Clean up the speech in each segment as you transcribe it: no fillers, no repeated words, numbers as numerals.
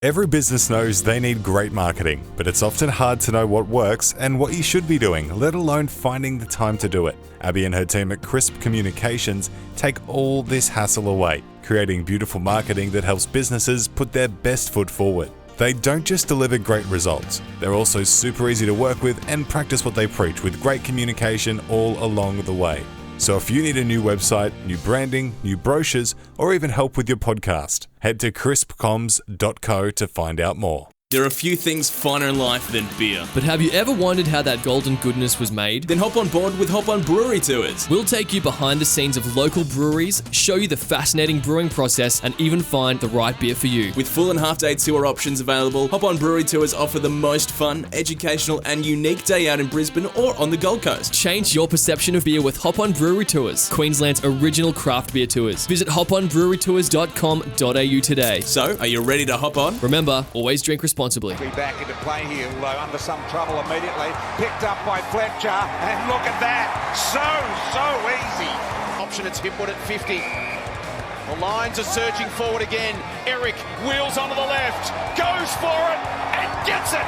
Every business knows they need great marketing, but it's often hard to know what works and what you should be doing, let alone finding the time to do it. Abby and her team at Crisp Communications take all this hassle away, creating beautiful marketing that helps businesses put their best foot forward. They don't just deliver great results, they're also super easy to work with and practice what they preach with great communication all along the way. So if you need a new website, new branding, new brochures, or even help with your podcast, head to crispcoms.co to find out more. There are a few things finer in life than beer. But have you ever wondered how that golden goodness was made? Then hop on board with Hop On Brewery Tours. We'll take you behind the scenes of local breweries, show you the fascinating brewing process, and even find the right beer for you. With full and half-day tour options available, Hop On Brewery Tours offer the most fun, educational, and unique day out in Brisbane or on the Gold Coast. Change your perception of beer with Hop On Brewery Tours, Queensland's original craft beer tours. Visit hoponbrewerytours.com.au today. So, are you ready to hop on? Remember, always drink responsibly. Be back into play here, although under some trouble immediately. Picked up by Fletcher, and look at that. So easy. Option, it's Hipwood at 50. The Lions are surging forward again. Eric wheels onto the left, goes for it, and gets it.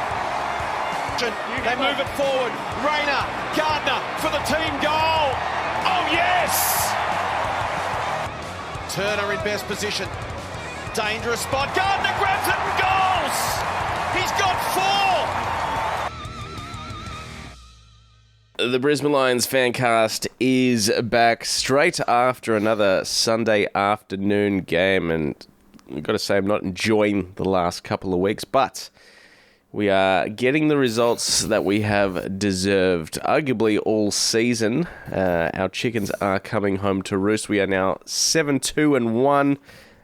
They move it forward. Rayner, Gardner for the team goal. Oh, yes! Turner in best position. Dangerous spot. Gardner grabs it and goals! He's got 4! The Brisbane Lions fancast is back straight after another Sunday afternoon game, and I've got to say I'm not enjoying the last couple of weeks, but we are getting the results that we have deserved, arguably all season. Our chickens are coming home to roost. We are now 7-2-1.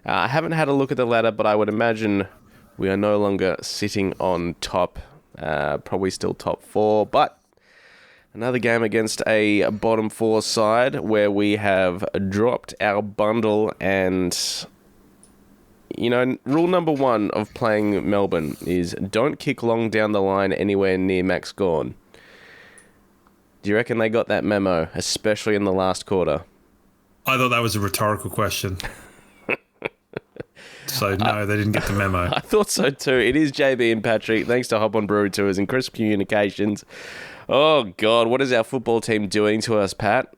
I haven't had a look at the ladder, but I would imagine we are no longer sitting on top, probably still top 4, but another game against a bottom 4 side where we have dropped our bundle. And, you know, rule number 1 of playing Melbourne is don't kick long down the line anywhere near Max Gawn. Do you reckon they got that memo, especially in the last quarter? I thought that was a rhetorical question. So, no, they didn't get the memo. I thought so too. It is JB and Patrick. Thanks to Hop On Brewery Tours and Crisp Communications. Oh, God, what is our football team doing to us, Pat?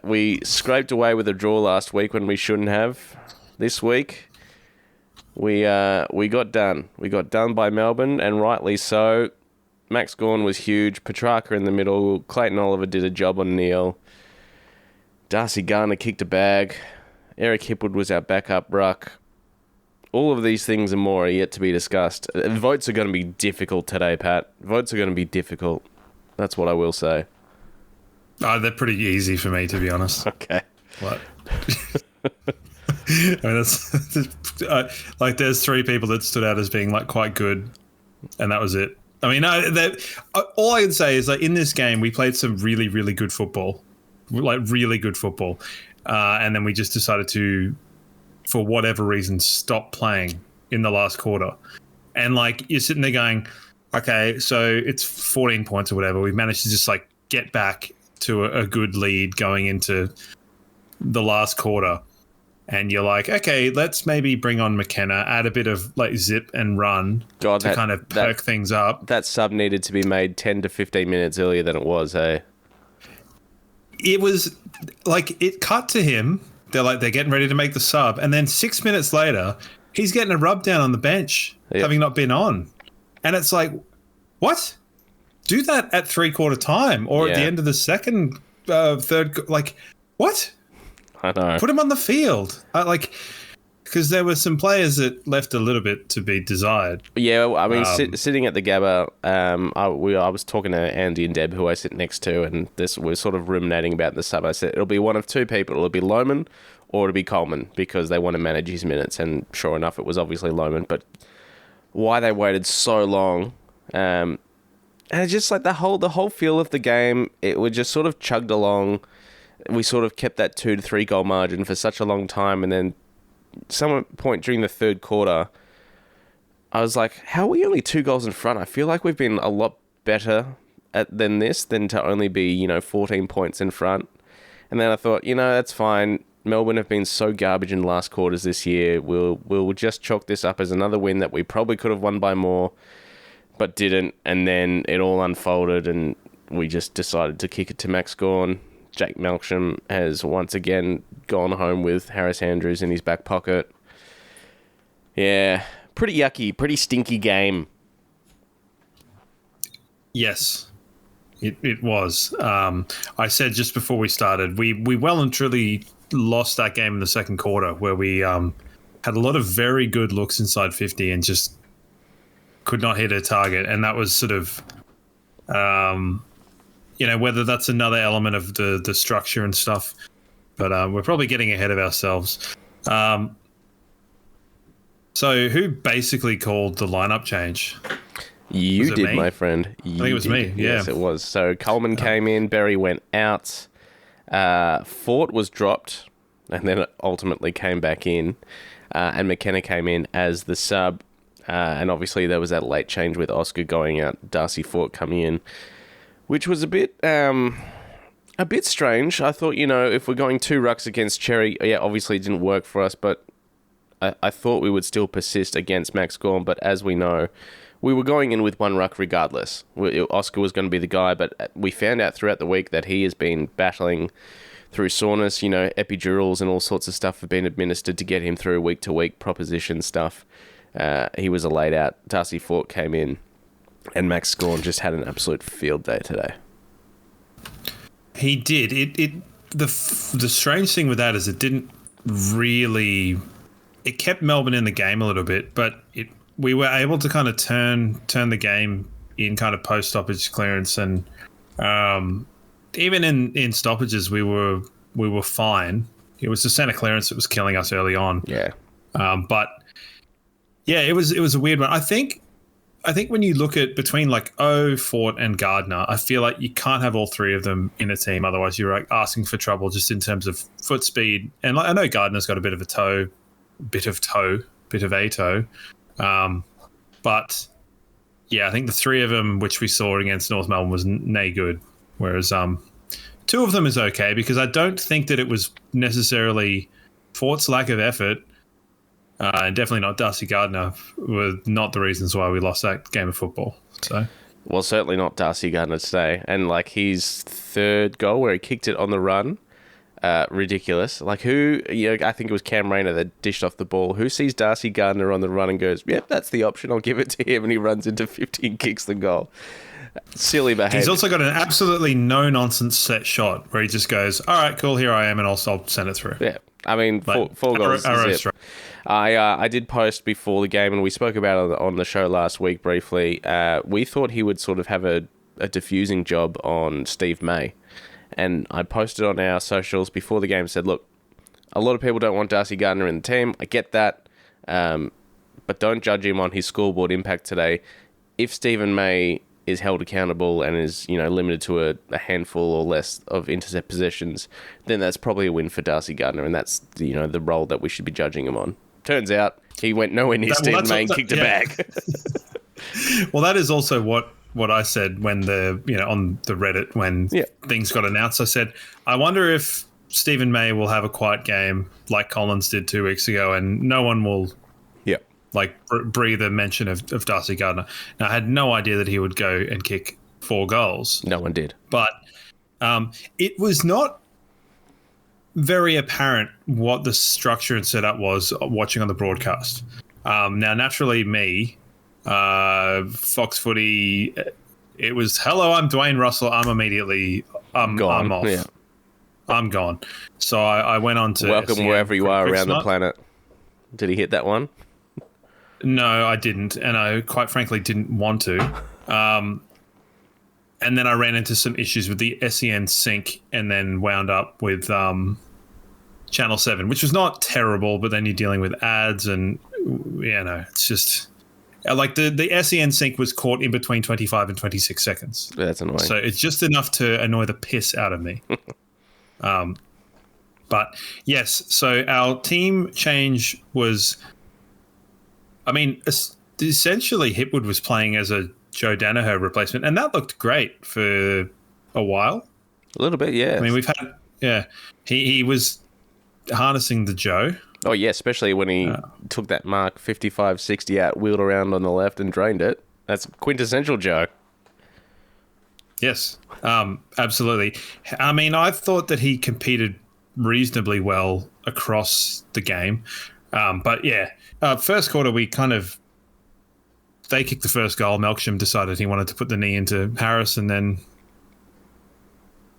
We scraped away with a draw last week when we shouldn't have. This week, we got done. We got done by Melbourne, and rightly so. Max Gawn was huge. Petrarca in the middle. Clayton Oliver did a job on Neil. Darcy Garner kicked a bag. Eric Hipwood was our backup ruck. All of these things and more are yet to be discussed. Votes are going to be difficult today, Pat. Votes are going to be difficult. That's what I will say. Oh, they're pretty easy for me, to be honest. Okay. What? I mean, like, there's 3 people that stood out as being like quite good, and that was it. I mean, all I can say is, like, in this game, we played some really, really good football, like really good football, and then we just decided to, for whatever reason, stop playing in the last quarter. And, like, you're sitting there going, okay, so it's 14 points or whatever. We've managed to just, like, get back to a good lead going into the last quarter. And you're like, okay, let's maybe bring on McKenna, add a bit of, like, zip and run to kind of perk things up. That sub needed to be made 10 to 15 minutes earlier than it was, hey? It was, like, it cut to him. They're getting ready to make the sub. And then 6 minutes later, he's getting a rub down on the bench, having not been on. And it's like, what? Do that at 3/4 time or at the end of the second, third. Like, what? I know. Put him on the field. Because there were some players that left a little bit to be desired. Yeah, I mean, sitting at the Gabba, I was talking to Andy and Deb, who I sit next to, and we're sort of ruminating about the sub. I said, it'll be one of 2 people. It'll be Lohman or it'll be Coleman, because they want to manage his minutes. And sure enough, it was obviously Lohman. But why they waited so long, and it's just like the whole feel of the game, it was just sort of chugged along. We sort of kept that 2 to 3 goal margin for such a long time, and then some point during the third quarter, I was like, how are we only 2 goals in front? I feel like we've been a lot better than to only be, 14 points in front. And then I thought, that's fine. Melbourne have been so garbage in last quarters this year. We'll just chalk this up as another win that we probably could have won by more, but didn't. And then it all unfolded, and we just decided to kick it to Max Gawn. Jake Melksham has once again gone home with Harris Andrews in his back pocket. Yeah, pretty yucky, pretty stinky game. Yes, it was. I said just before we started, we well and truly lost that game in the second quarter, where we had a lot of very good looks inside 50 and just could not hit a target. And that was sort of, whether that's another element of the structure and stuff. But we're probably getting ahead of ourselves. So who basically called the lineup change? You did, my friend. I think it was me, yeah. Yes, it was. So Coleman came in, Berry went out, Fort was dropped, and then ultimately came back in, and McKenna came in as the sub, and obviously there was that late change with Oscar going out, Darcy Fort coming in, which was a bit strange. I thought, if we're going 2 rucks against Cherry, yeah, obviously it didn't work for us, but I thought we would still persist against Max Gawn, but as we know, we were going in with 1 ruck regardless. Oscar was going to be the guy, but we found out throughout the week that he has been battling through soreness. Epidurals and all sorts of stuff have been administered to get him through week-to-week proposition stuff. He was a laid-out. Darcy Fort came in, and Max Gawn just had an absolute field day today. He did. The strange thing with that is it didn't really... It kept Melbourne in the game a little bit, but we were able to kind of turn the game in kind of post-stoppage clearance, and even in stoppages we were fine. It was the centre clearance that was killing us early on. Yeah. But yeah, it was a weird one. I think when you look at between like Fort and Gardner, I feel like you can't have all 3 of them in a team. Otherwise, you're like asking for trouble just in terms of foot speed. And like, I know Gardner's got a bit of a toe. But yeah, I think the 3 of them, which we saw against North Melbourne, was nay good. Whereas 2 of them is okay, because I don't think that it was necessarily Fort's lack of effort, and definitely not Darcy Gardner, were not the reasons why we lost that game of football. So, well, certainly not Darcy Gardner today. And like his 3rd goal where he kicked it on the run, ridiculous. Like who, I think it was Cam Rayner that dished off the ball. Who sees Darcy Gardner on the run and goes, yep, that's the option, I'll give it to him, and he runs into 50 and kicks the goal. Silly behaviour. He's also got an absolutely no-nonsense set shot where he just goes, all right, cool, here I am, and I'll send it through. Yeah, I mean, like, 4 goals is it. I did post before the game, and we spoke about it on the show last week briefly. We thought he would sort of have a diffusing job on Steve May. And I posted on our socials before the game, said, look, a lot of people don't want Darcy Gardner in the team. I get that. But don't judge him on his scoreboard impact today. If Stephen May is held accountable and is, limited to a handful or less of intercept possessions, then that's probably a win for Darcy Gardner, and that's, the role that we should be judging him on. Turns out he went nowhere near Stephen May and kicked it back. Well, that is also what I said when on the Reddit when things got announced. I said, I wonder if Stephen May will have a quiet game like Collins did 2 weeks ago, and no one will breathe a mention of Darcy Gardner. Now, I had no idea that he would go and kick 4 goals. No one did. But it was not very apparent what the structure and setup was watching on the broadcast. Now, naturally, me, Fox Footy, it was, hello, I'm Dwayne Russell. I'm gone. I'm off. Yeah. I'm gone. So I went on to welcome SEN wherever you are around the planet. Did he hit that one? No, I didn't, and I quite frankly didn't want to. And then I ran into some issues with the SEN sync, and then wound up with Channel 7, which was not terrible, but then you're dealing with ads, and it's just like the SEN sync was caught in between 25 and 26 seconds. That's annoying. So it's just enough to annoy the piss out of me. But yes, so our team change was, essentially Hipwood was playing as a Joe Danaher replacement, and that looked great for a while. A little bit, yeah. We've had, he was harnessing the Joe. Oh, yeah, especially when he took that mark 55-60 out, wheeled around on the left and drained it. That's quintessential Joe. Yes, absolutely. I mean, I thought that he competed reasonably well across the game. But yeah, first quarter, they kicked the first goal. Melksham decided he wanted to put the knee into Harris, and then,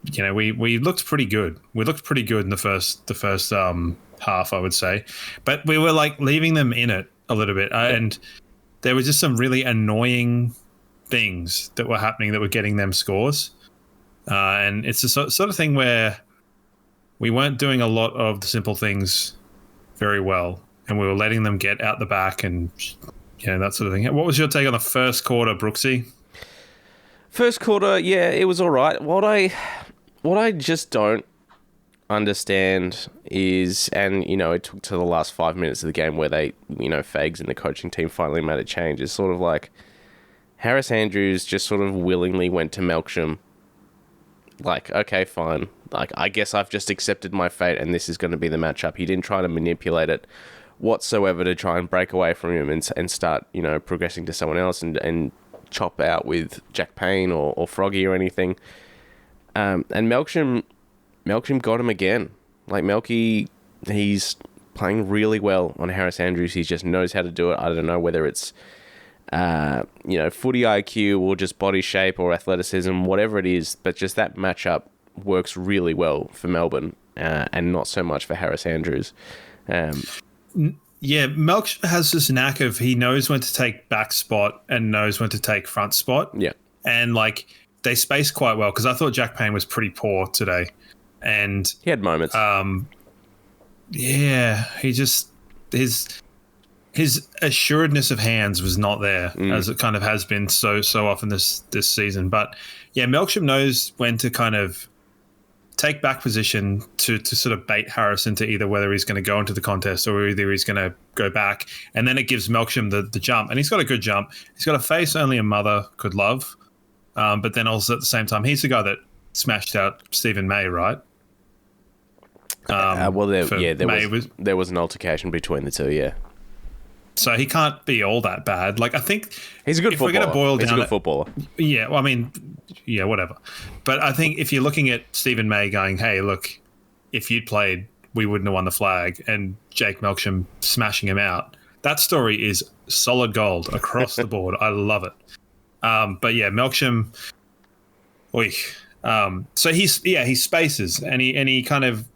we looked pretty good. We looked pretty good in the first half, I would say. But we were leaving them in it a little bit. And there was just some really annoying things that were happening that were getting them scores. And it's the sort of thing where we weren't doing a lot of the simple things very well, and we were letting them get out the back and that sort of thing. What was your take on the first quarter, Brooksy? First quarter, yeah, it was all right. What I just don't understand is, and it took to the last 5 minutes of the game where they, Fags and the coaching team finally made a change. It's sort of like Harris Andrews just sort of willingly went to Melksham. Okay, fine. I guess I've just accepted my fate and this is going to be the matchup. He didn't try to manipulate it whatsoever to try and break away from him and start, progressing to someone else and chop out with Jack Payne or Froggy or anything. And Melksham got him again. Melky, he's playing really well on Harris Andrews. He just knows how to do it. I don't know whether it's footy IQ or just body shape or athleticism, whatever it is, but just that matchup works really well for Melbourne and not so much for Harris Andrews. Yeah, Melk has this knack of he knows when to take back spot and knows when to take front spot. Yeah. And they space quite well, because I thought Jack Payne was pretty poor today. And he had moments. Yeah, he just his assuredness of hands was not there, as it kind of has been so often this season. But yeah, Melksham knows when to kind of take back position to sort of bait Harris into either whether he's going to go into the contest or either he's going to go back. And then it gives Melksham the jump. And he's got a good jump. He's got a face only a mother could love. But then also at the same time, he's the guy that smashed out Stephen May, right? There was an altercation between the two, yeah. So he can't be all that bad. I think he's a good footballer. We're going to boil down, he's a good footballer. Yeah, well, I mean, yeah, whatever. But I think if you're looking at Stephen May going, hey, look, if you'd played, we wouldn't have won the flag, and Jake Melksham smashing him out, that story is solid gold across the board. I love it. But yeah, Melksham, so he spaces and he kind of,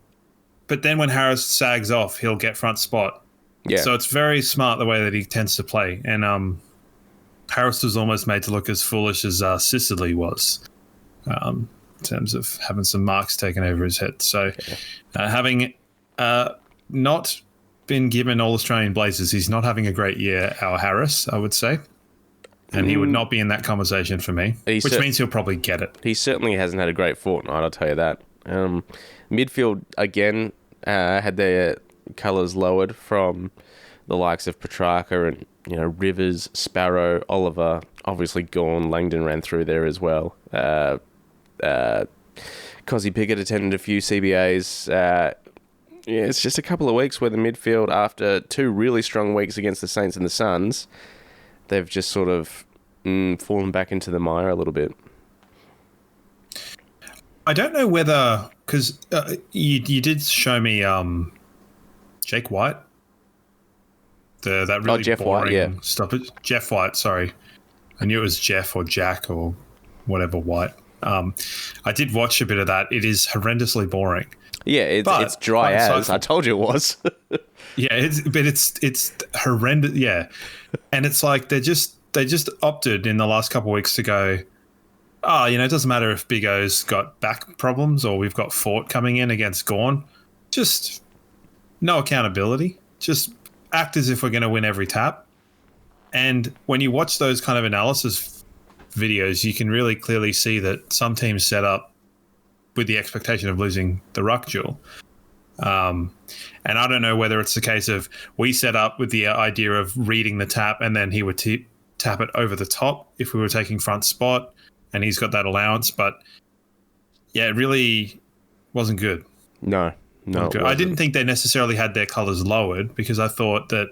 but then when Harris sags off, he'll get front spot. Yeah. So it's very smart the way that he tends to play. And Harris was almost made to look as foolish as Sicily was, in terms of having some marks taken over his head. So having not been given All Australian Blazers, he's not having a great year, our Harris, I would say. And he would not be in that conversation for me, which means he'll probably get it. He certainly hasn't had a great fortnight, I'll tell you that. Midfield, again, had their colours lowered from the likes of Petrarca and Rivers, Sparrow, Oliver, obviously gone. Langdon ran through there as well. Cozzy Pickett attended a few CBAs. It's just a couple of weeks where the midfield, after two really strong weeks against the Saints and the Suns, they've just sort of fallen back into the mire a little bit. I don't know whether, because you did show me Jake White, that really Jeff boring White, yeah. stoppage. Jeff White, sorry. I knew it was Jeff or Jack or whatever White. I did watch a bit of that. It is horrendously boring. Yeah, it's dry as. I told you it was. Yeah, it's horrendous. Yeah, and it's like they just opted in the last couple of weeks to go, it doesn't matter if Big O's got back problems or we've got Fort coming in against Gawn. Just no accountability. Just act as if we're going to win every tap. And when you watch those kind of analysis videos, you can really clearly see that some teams set up with the expectation of losing the ruck duel. And I don't know whether it's the case of we set up with the idea of reading the tap and then he would tap it over the top if we were taking front spot, and he's got that allowance. But yeah, it really wasn't good. No, No, good. I didn't think they necessarily had their colours lowered because I thought that,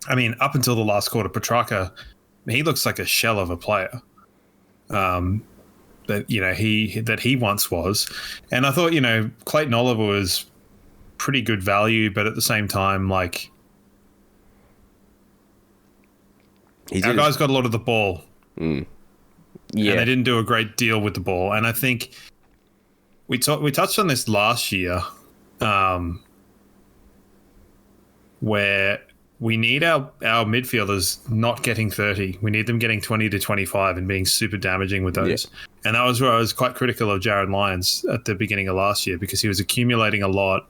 I mean, up until the last quarter, Petrarca, he looks like a shell of a player. That he once was, and I thought Clayton Oliver was pretty good value, but at the same time, like our guys got a lot of the ball, Yeah, and they didn't do a great deal with the ball. And I think we touched on this last year, where we need our midfielders not getting 30. We need them getting 20 to 25 and being super damaging with those. Yeah. And that was where I was quite critical of Jared Lyons at the beginning of last year because he was accumulating a lot,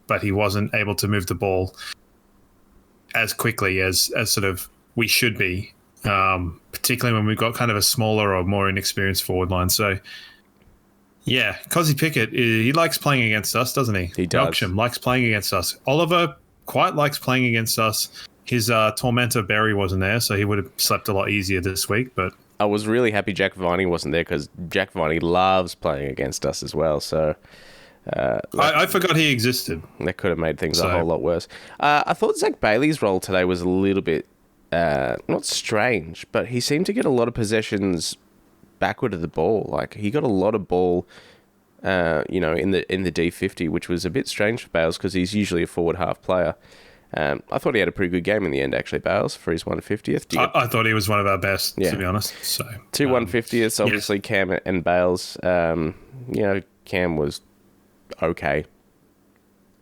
but he wasn't able to move the ball as quickly as sort of we should be, particularly when we've got kind of a smaller or more inexperienced forward line. So, yeah, Cozzy Pickett, he likes playing against us, doesn't he? He does. Melksham likes playing against us. Oliver quite likes playing against us. His tormentor Berry wasn't there, so he would have slept a lot easier this week. But I was really happy Jack Viney wasn't there because Jack Viney loves playing against us as well. So I forgot he existed. That could have made things a whole lot worse. I thought Zach Bailey's role today was a little bit not strange, but he seemed to get a lot of possessions backward of the ball. Like he got a lot of ball, in the D50, which was a bit strange for Bales because he's usually a forward half player. I thought he had a pretty good game in the end, actually, Bales, for his 150th. I thought he was one of our best, to be honest. So 2 150ths, obviously, yes. Cam and Bales. Cam was okay.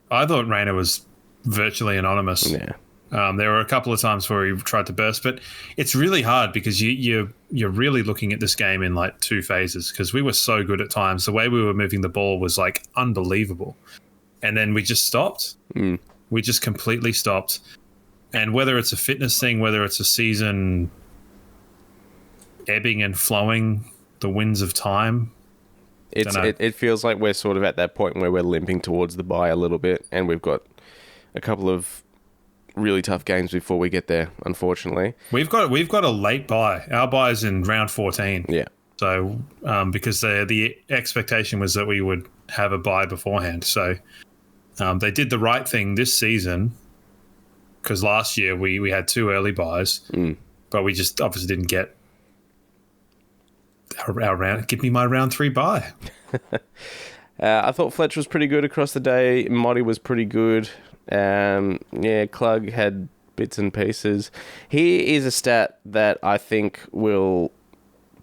I thought Rayner was virtually anonymous. Yeah. There were a couple of times where he tried to burst, but it's really hard because you're really looking at this game in like two phases because we were so good at times. The way we were moving the ball was like unbelievable. And then we just stopped. We just completely stopped. And whether it's a fitness thing, whether it's a season ebbing and flowing, the winds of time, it feels like we're sort of at that point where we're limping towards the bye a little bit, and we've got a couple of really tough games before we get there, unfortunately. We've got a late bye. Our bye is in round 14. Yeah. So because the expectation was that we would have a bye beforehand. So they did the right thing this season because last year we had 2 early buys, but we just obviously didn't get our round. Give me my round 3 bye. I thought Fletch was pretty good across the day. Motti was pretty good. Klug had bits and pieces. Here is a stat that I think will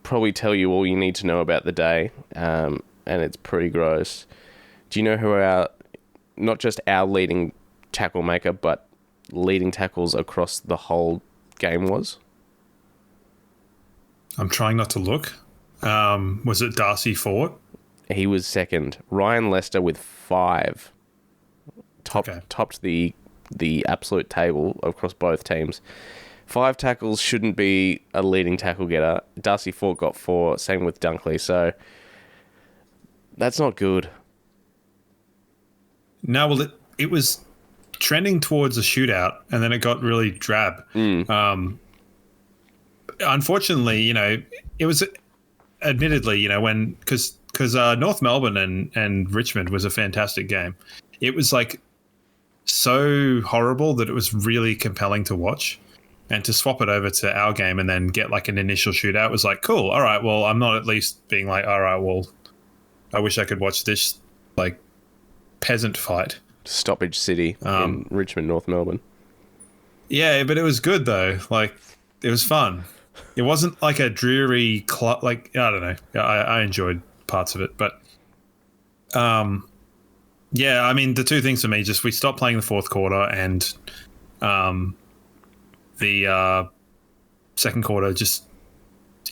probably tell you all you need to know about the day, and it's pretty gross. Do you know who not just our leading tackle maker, but leading tackles across the whole game was? I'm trying not to look. Was it Darcy Fort? He was second. Ryan Lester with 5. Topped the absolute table across both teams. 5 tackles shouldn't be a leading tackle getter. Darcy Fort got 4, same with Dunkley. So that's not good. No, well, it was trending towards a shootout, and then it got really drab. Unfortunately, it was admittedly, because North Melbourne and Richmond was a fantastic game. It was like so horrible that it was really compelling to watch, and to swap it over to our game and then get like an initial shootout was like, cool. All right. Well, I'm not at least being like, all right, well, I wish I could watch this like peasant fight. Stoppage City in Richmond, North Melbourne. Yeah, but it was good though. Like it was fun. It wasn't like a dreary like I don't know. I enjoyed parts of it, but yeah, I mean the two things for me just we stopped playing the fourth quarter and the second quarter just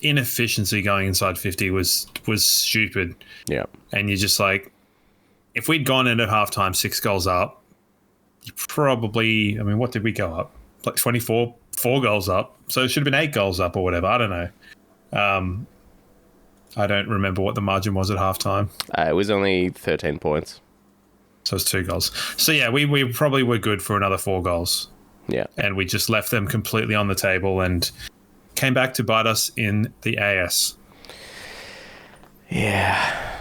inefficiency going inside 50 was stupid. Yeah, and you just like if we'd gone in at halftime 6 goals up, you probably what did we go up like 24. 4 goals up, so it should have been 8 goals up or whatever. I don't know. I don't remember what the margin was at halftime. It was only 13 points, so it's 2 goals. So yeah, we probably were good for another 4 goals. Yeah, and we just left them completely on the table and came back to bite us in the AS. Yeah.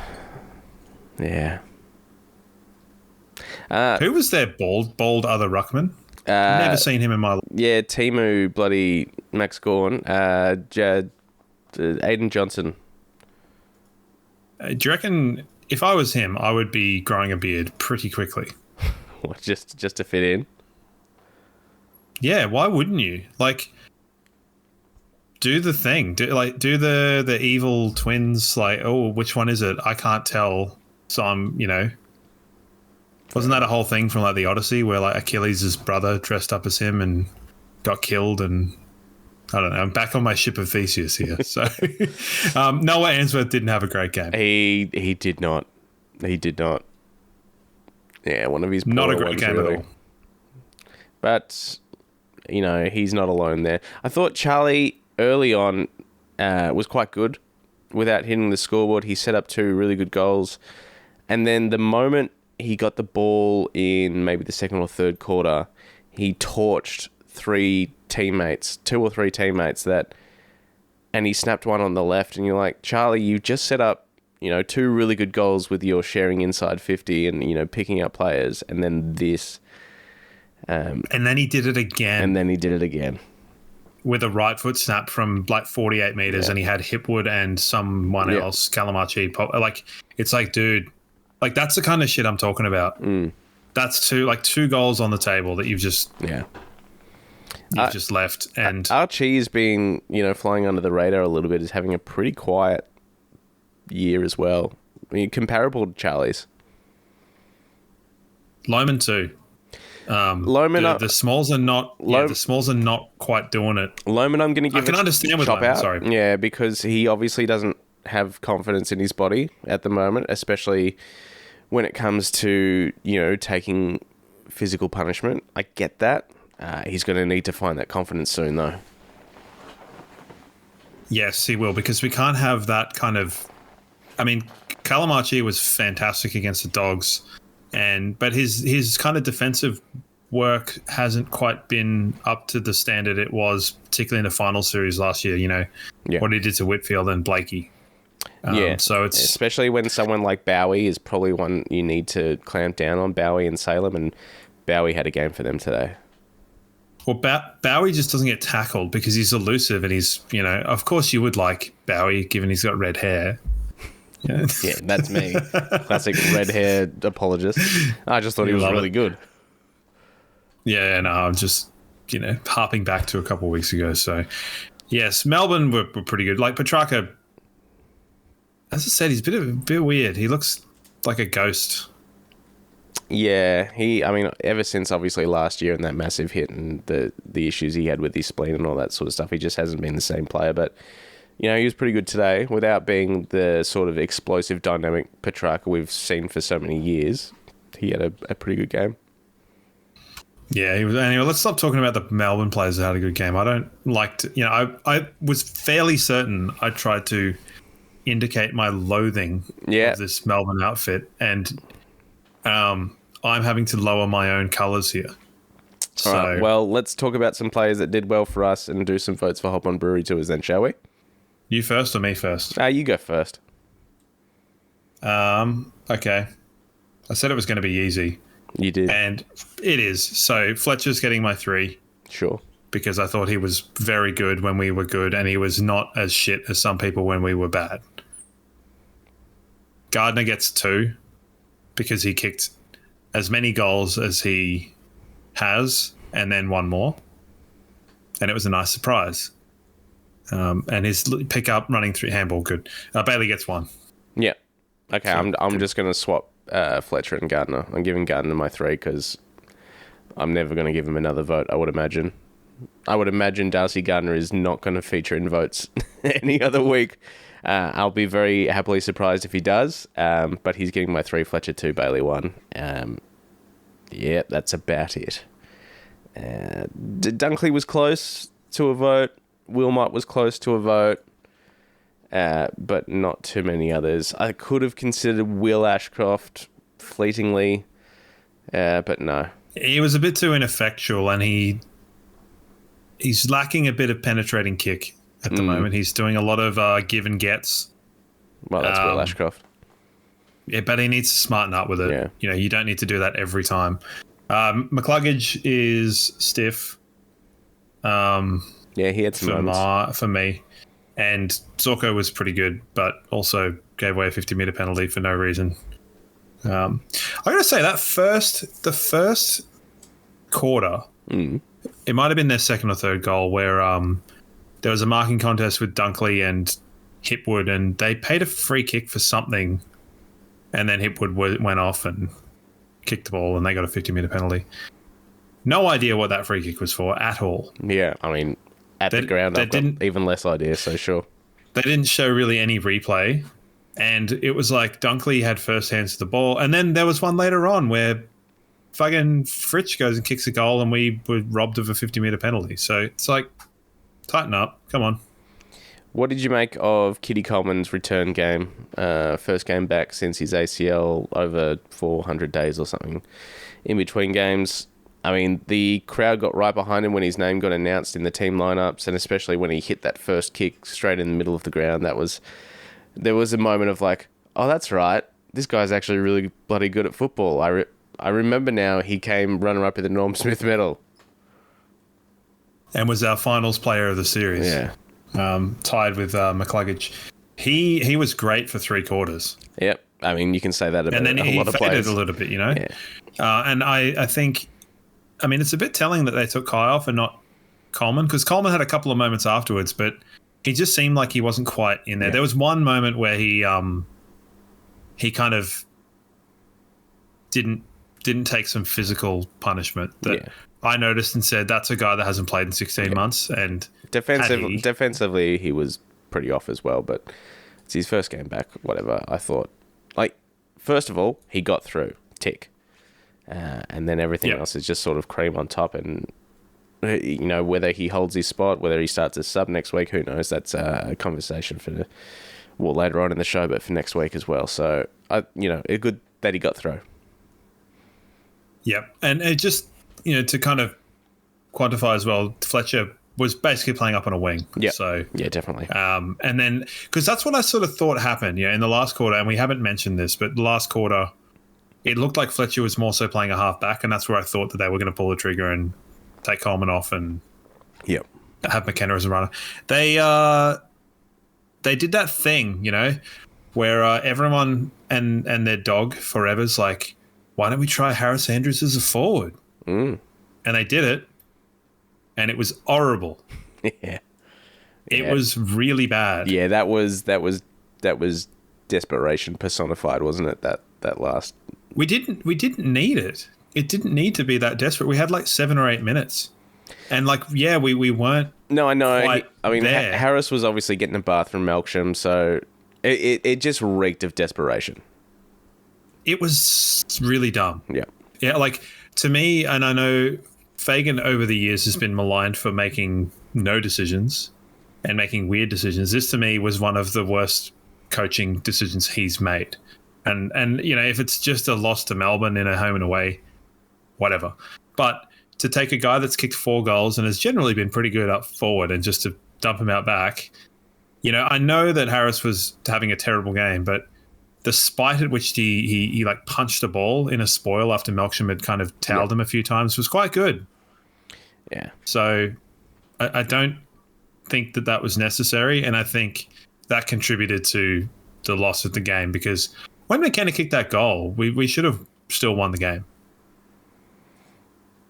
Who was their bald other ruckman? Never seen him in my life. Yeah, Timu, bloody Max Gorn, Aiden Johnson. Do you reckon if I was him, I would be growing a beard pretty quickly? What, just to fit in? Yeah, why wouldn't you? Like, do the thing. Do the evil twins. Like, oh, which one is it? I can't tell. So I'm, wasn't that a whole thing from like the Odyssey where like Achilles' brother dressed up as him and got killed? And I don't know. I'm back on my ship of Theseus here. So Noah Answorth didn't have a great game. He did not. He did not. Yeah, one of his not a poorer great ones, game really. at all. But he's not alone there. I thought Charlie early on was quite good without hitting the scoreboard. He set up 2 really good goals, and then the moment he got the ball in maybe the second or third quarter, he torched 2 or 3 teammates and he snapped one on the left, and you're like, Charlie, you just set up 2 really good goals with your sharing inside 50 and picking up players, and then this. And then he did it again. With a right foot snap from like 48 meters, and he had Hipwood and someone else, Calamachi. Like, it's like, dude, like that's the kind of shit I'm talking about. That's 2 goals on the table that you've just just left. And Archie is being flying under the radar a little bit, is having a pretty quiet year as well. I mean, comparable to Charlie's. Lohman too. Lohman, the smalls are not. The smalls are not quite doing it. Lohman, I'm going to give. I can understand with chop Lohman. Out. Sorry, yeah, because he obviously doesn't have confidence in his body at the moment, especially when it comes to taking physical punishment. I get that. He's going to need to find that confidence soon, though. Yes, he will, because we can't have that kind of. I mean, Calamachi was fantastic against the Dogs. But his kind of defensive work hasn't quite been up to the standard it was, particularly in the final series last year. What he did to Whitfield and Blakey. So it's especially when someone like Bowie is probably one you need to clamp down on. Bowie and Salem, and Bowie had a game for them today. Well, Bowie just doesn't get tackled because he's elusive, and he's of course you would like Bowie given he's got red hair. Yeah, that's me. Classic red-haired apologist. I just thought he was really good. Yeah, no, I'm just, harping back to a couple of weeks ago. So, yes, Melbourne were pretty good. Like, Petrarca, as I said, he's a bit weird. He looks like a ghost. Yeah, ever since obviously last year and that massive hit and the issues he had with his spleen and all that sort of stuff, he just hasn't been the same player. But he was pretty good today without being the sort of explosive, dynamic Petrarca we've seen for so many years. He had a pretty good game. Yeah, he was. Anyway, let's stop talking about the Melbourne players that had a good game. I don't like to, I was fairly certain I tried to indicate my loathing of this Melbourne outfit, and I'm having to lower my own colours here. So, all right, well, let's talk about some players that did well for us and do some votes for Hop on Brewery Tours then, shall we? You first or me first? You go first. Okay. I said it was going to be easy. You did. And it is. So Fletcher's getting my 3. Sure. Because I thought he was very good when we were good, and he was not as shit as some people when we were bad. Gardner gets 2 because he kicked as many goals as he has and then 1 more. And it was a nice surprise. And his pickup running through handball, good. Bailey gets 1. Yeah. Okay, I'm just going to swap Fletcher and Gardner. I'm giving Gardner my 3 because I'm never going to give him another vote, I would imagine. I would imagine Darcy Gardner is not going to feature in votes any other week. I'll be very happily surprised if he does, but he's getting my 3, Fletcher 2, Bailey 1. Yeah, that's about it. Dunkley was close to a vote. Wilmot was close to a vote, but not too many others. I could have considered Will Ashcroft fleetingly, but no. He was a bit too ineffectual, and he's lacking a bit of penetrating kick at the moment. He's doing a lot of give and gets. Well, that's Will Ashcroft. Yeah, but he needs to smarten up with it. Yeah. You know, you don't need to do that every time. McCluggage is stiff. Yeah, he had some moments. For me. And Zorko was pretty good, but also gave away a 50-metre penalty for no reason. I got to say, the first quarter, it might have been their second or third goal, where there was a marking contest with Dunkley and Hipwood, and they paid a free kick for something, and then Hipwood went off and kicked the ball, and they got a 50-metre penalty. No idea what that free kick was for at all. Yeah, I mean, the ground, I've got even less idea, so sure. They didn't show really any replay, and it was like Dunkley had first hands to the ball, and then there was one later on where fucking Fritsch goes and kicks a goal, and we were robbed of a 50-metre penalty. So it's like, tighten up, come on. What did you make of Kitty Coleman's return game? First game back since his ACL, over 400 days or something. In between games, I mean, the crowd got right behind him when his name got announced in the team lineups, and especially when he hit that first kick straight in the middle of the ground. There was a moment of like, oh, that's right, this guy's actually really bloody good at football. I remember now he came runner-up in the Norm Smith medal. And was our finals player of the series. Yeah. Tied with McCluggage. He was great for 3 quarters. Yep. I mean, you can say that about and then a lot of players. And then he faded a little bit, you know? Yeah. And I think, I mean, it's a bit telling that they took Kai off and not Coleman, because Coleman had a couple of moments afterwards, but he just seemed like he wasn't quite in there. Yeah. There was one moment where he kind of didn't take some physical punishment that I noticed and said, that's a guy that hasn't played in 16 months. And defensively, he was pretty off as well, but it's his first game back, whatever. I thought, like, first of all, he got through, tick. And then everything else is just sort of cream on top. And, you know, whether he holds his spot, whether he starts as sub next week, who knows? That's a conversation for later on in the show, but for next week as well. So, it's good that he got through. Yep. And it just, you know, to kind of quantify as well, Fletcher was basically playing up on a wing. Yeah. So, yeah, definitely. And then, because that's what I sort of thought happened, in the last quarter, and we haven't mentioned this, but the last quarter, it looked like Fletcher was more so playing a half back, and that's where I thought that they were going to pull the trigger and take Coleman off and have McKenna as a runner. They did that thing, where everyone and their dog forever's like, why don't we try Harris Andrews as a forward? And they did it, and it was horrible. Yeah. It was really bad. Yeah, that was desperation personified, wasn't it? That last. We didn't need it. It didn't need to be that desperate. We had like 7 or 8 minutes, and we weren't. No, I know. There. Harris was obviously getting a bath from Melksham, so it just reeked of desperation. It was really dumb. Yeah. Yeah, to me, and I know Fagan over the years has been maligned for making no decisions and making weird decisions. This to me was one of the worst coaching decisions he's made. And if it's just a loss to Melbourne in a home and away, whatever. But to take a guy that's kicked 4 goals and has generally been pretty good up forward and just to dump him out back, I know that Harris was having a terrible game, but the spite at which he punched a ball in a spoil after Melksham had kind of towelled him a few times was quite good. Yeah. So I don't think that was necessary, and I think that contributed to the loss of the game, because when McKenna kicked that goal, we should have still won the game.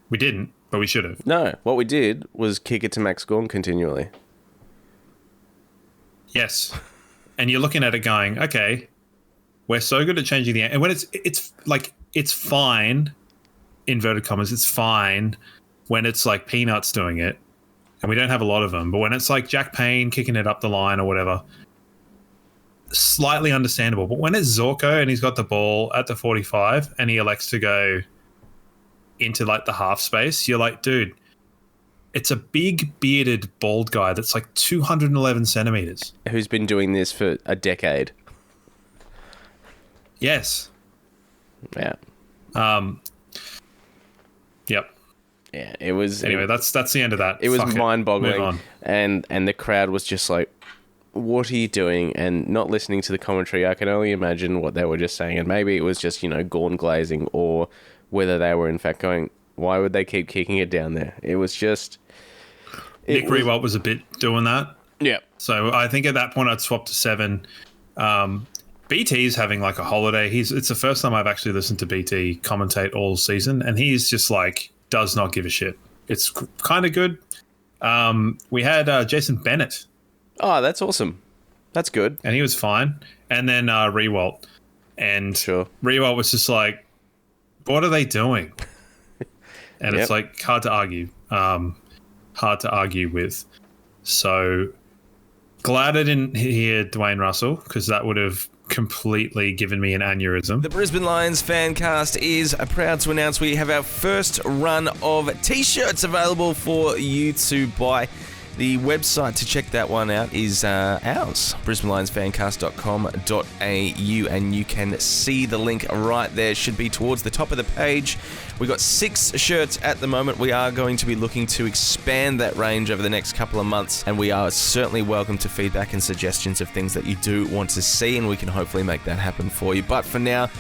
We didn't, but we should have. No, what we did was kick it to Max Gawn continually. Yes. And you're looking at it going, okay, we're so good at changing the... And when it's fine, inverted commas, it's fine when it's like Peanuts doing it, and we don't have a lot of them. But when it's like Jack Payne kicking it up the line or whatever, slightly understandable. But when it's Zorko and he's got the ball at the 45 and he elects to go into the half space, you're like, dude, it's a big bearded bald guy that's 211 centimeters. Who's been doing this for a decade. Yes. Yeah. Yep. Yeah, it was... Anyway, that's the end of that. It was mind-boggling. And the crowd was just like, what are you doing? And not listening to the commentary, I can only imagine what they were just saying. And maybe it was just, Gorn glazing, or whether they were in fact going, why would they keep kicking it down there? It was just... Nick Riewoldt was a bit doing that. Yeah. So I think at that point I'd swap to 7. BT's having like a holiday. It's the first time I've actually listened to BT commentate all season, and he's just like does not give a shit. It's kind of good. We had Jason Bennett. Oh, that's awesome. That's good. And he was fine. And then Riewoldt. And sure. Riewoldt was just like, what are they doing? And it's like hard to argue. Hard to argue with. So glad I didn't hear Dwayne Russell, because that would have completely given me an aneurysm. The Brisbane Lions Fancast is proud to announce we have our first run of t-shirts available for you to buy. The website to check that one out is ours, brisbanelionsfancast.com.au, and you can see the link right there. It should be towards the top of the page. We've got 6 shirts at the moment. We are going to be looking to expand that range over the next couple of months, and we are certainly welcome to feedback and suggestions of things that you do want to see, and we can hopefully make that happen for you. But for now,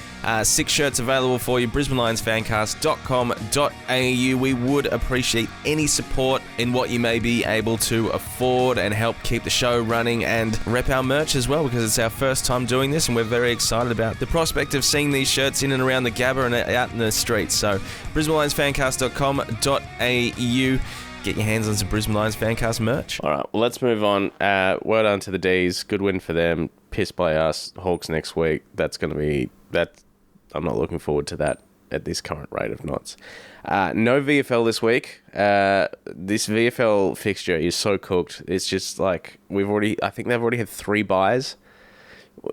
6 shirts available for you, brisbanelionsfancast.com.au. We would appreciate any support in what you may be able to afford, and help keep the show running and rep our merch as well, because it's our first time doing this, and we're very excited about the prospect of seeing these shirts in and around the Gabba and out in the streets. So brisbanelionsfancast.com.au. Get your hands on some Brisbane Lions Fancast merch. All right, well, let's move on. Well done to the D's. Good win for them. Pissed by us. Hawks next week. That's going to be... I'm not looking forward to that at this current rate of knots. No VFL this week. This VFL fixture is so cooked. It's just like I think they've already had 3 buys.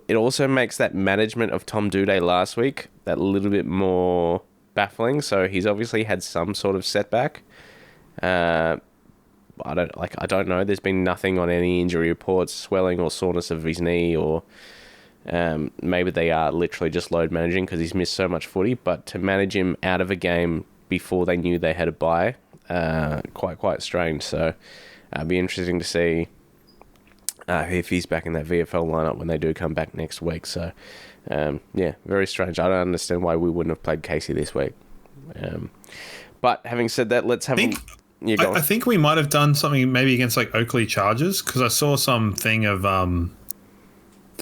It also makes that management of Tom Doedee last week that little bit more baffling. So he's obviously had some sort of setback. I don't know. There's been nothing on any injury reports, swelling or soreness of his knee, or maybe they are literally just load managing because he's missed so much footy. But to manage him out of a game before they knew they had a bye, quite strange. So it'll be interesting to see if he's back in that VFL lineup when they do come back next week. So very strange. I don't understand why we wouldn't have played Casey this week. But having said that, let's have I think we might have done something maybe against like Oakley Chargers, because I saw some thing of the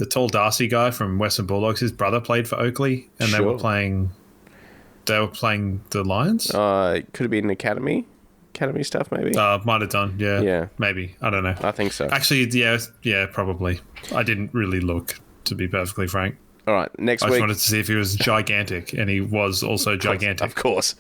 tall Darcy guy from Western Bulldogs. His brother played for Oakley, and they were playing the Lions. Could have been academy stuff, maybe. Might have done, yeah, maybe. I don't know. I think so. Actually, yeah, probably. I didn't really look, to be perfectly frank. All right, next week. I just wanted to see if he was gigantic, and he was also gigantic. Of course.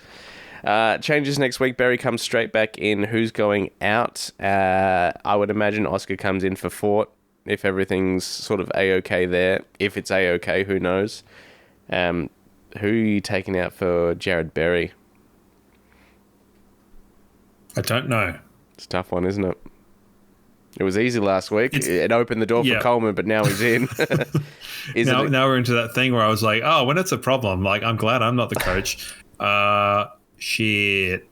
Changes next week. Barry comes straight back in. Who's going out? I would imagine Oscar comes in for Fort if everything's sort of A-OK there. If it's A-OK, who knows? Who are you taking out for Jared Berry? I don't know. It's a tough one, isn't it? It was easy last week. It opened the door for Coleman, but now he's in. Now we're into that thing where I was like, oh, when it's a problem, like, I'm glad I'm not the coach. Shit.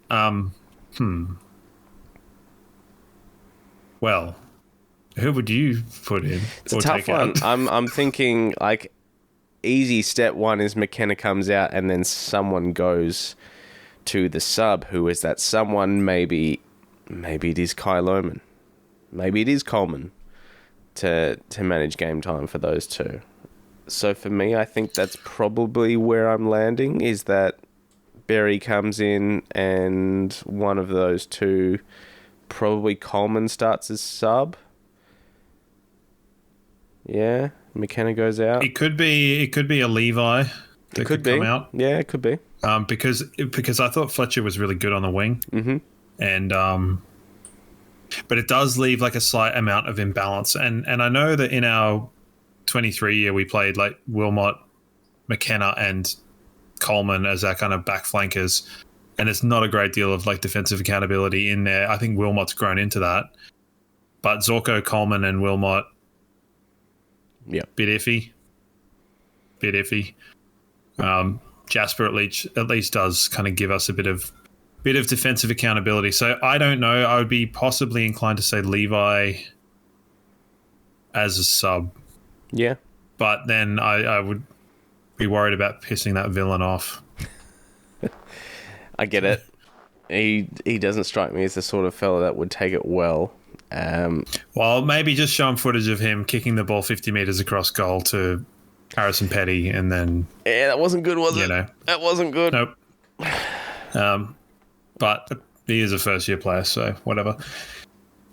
Well, who would you put in? It's a tough one. I'm thinking like easy step one is McKenna comes out and then someone goes to the sub. Who is that someone? Maybe it is Kai Lohman. Maybe it is Coleman to manage game time for those two. So for me, I think that's probably where I'm landing, is that Berry comes in and one of those two, probably Coleman, starts as sub. Yeah, McKenna goes out. It could be a Levi that could come out. Yeah, it could be. Because I thought Fletcher was really good on the wing. Mm-hmm. And but it does leave like a slight amount of imbalance. And I know that in our 23 year we played like Wilmot, McKenna and Coleman as our kind of back flankers, and it's not a great deal of like defensive accountability in there. I think Wilmot's grown into that, but Zorko, Coleman and Wilmot, bit iffy. Jasper at least does kind of give us a bit of defensive accountability. So I don't know. I would be possibly inclined to say Levi as a sub. Yeah. But then I would be worried about pissing that villain off. I get it. He doesn't strike me as the sort of fella that would take it well. Well, maybe just show him footage of him kicking the ball 50 metres across goal to Harrison Petty, and then... Yeah, that wasn't good, was it? That wasn't good. Nope. But he is a first-year player, so whatever.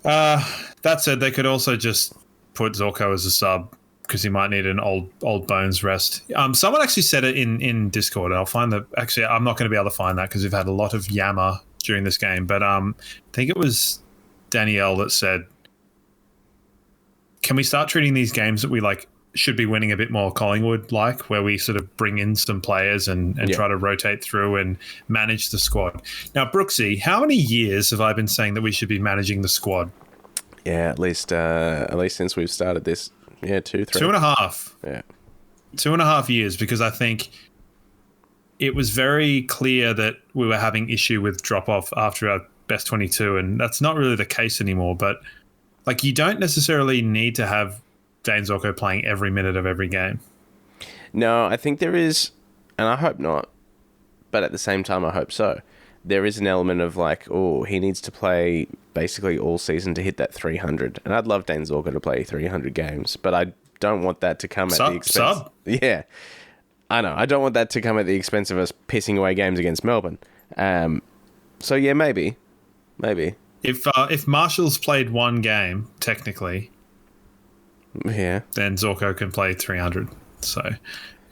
That said, they could also just put Zorko as a sub, because he might need an old bones rest. Someone actually said it in Discord. I'll find the... Actually, I'm not going to be able to find that, because we've had a lot of yammer during this game. But I think it was Danielle that said, can we start treating these games that we should be winning a bit more Collingwood-like, where we sort of bring in some players and try to rotate through and manage the squad? Now, Brooksy, how many years have I been saying that we should be managing the squad? Yeah, at least since we've started this. Yeah, 2, 3. 2.5. Yeah. 2.5 years, because I think it was very clear that we were having issue with drop-off after our best 22, and that's not really the case anymore. But you don't necessarily need to have Dane Zorko playing every minute of every game. No, I think there is, and I hope not, but at the same time I hope so. There is an element of he needs to play basically all season to hit that 300. And I'd love Dane Zorko to play 300 games, but I don't want that to come at the expense... Yeah, I know. I don't want that to come at the expense of us pissing away games against Melbourne. So yeah, maybe. If Marshall's played one game, technically... Yeah. Then Zorko can play 300. So,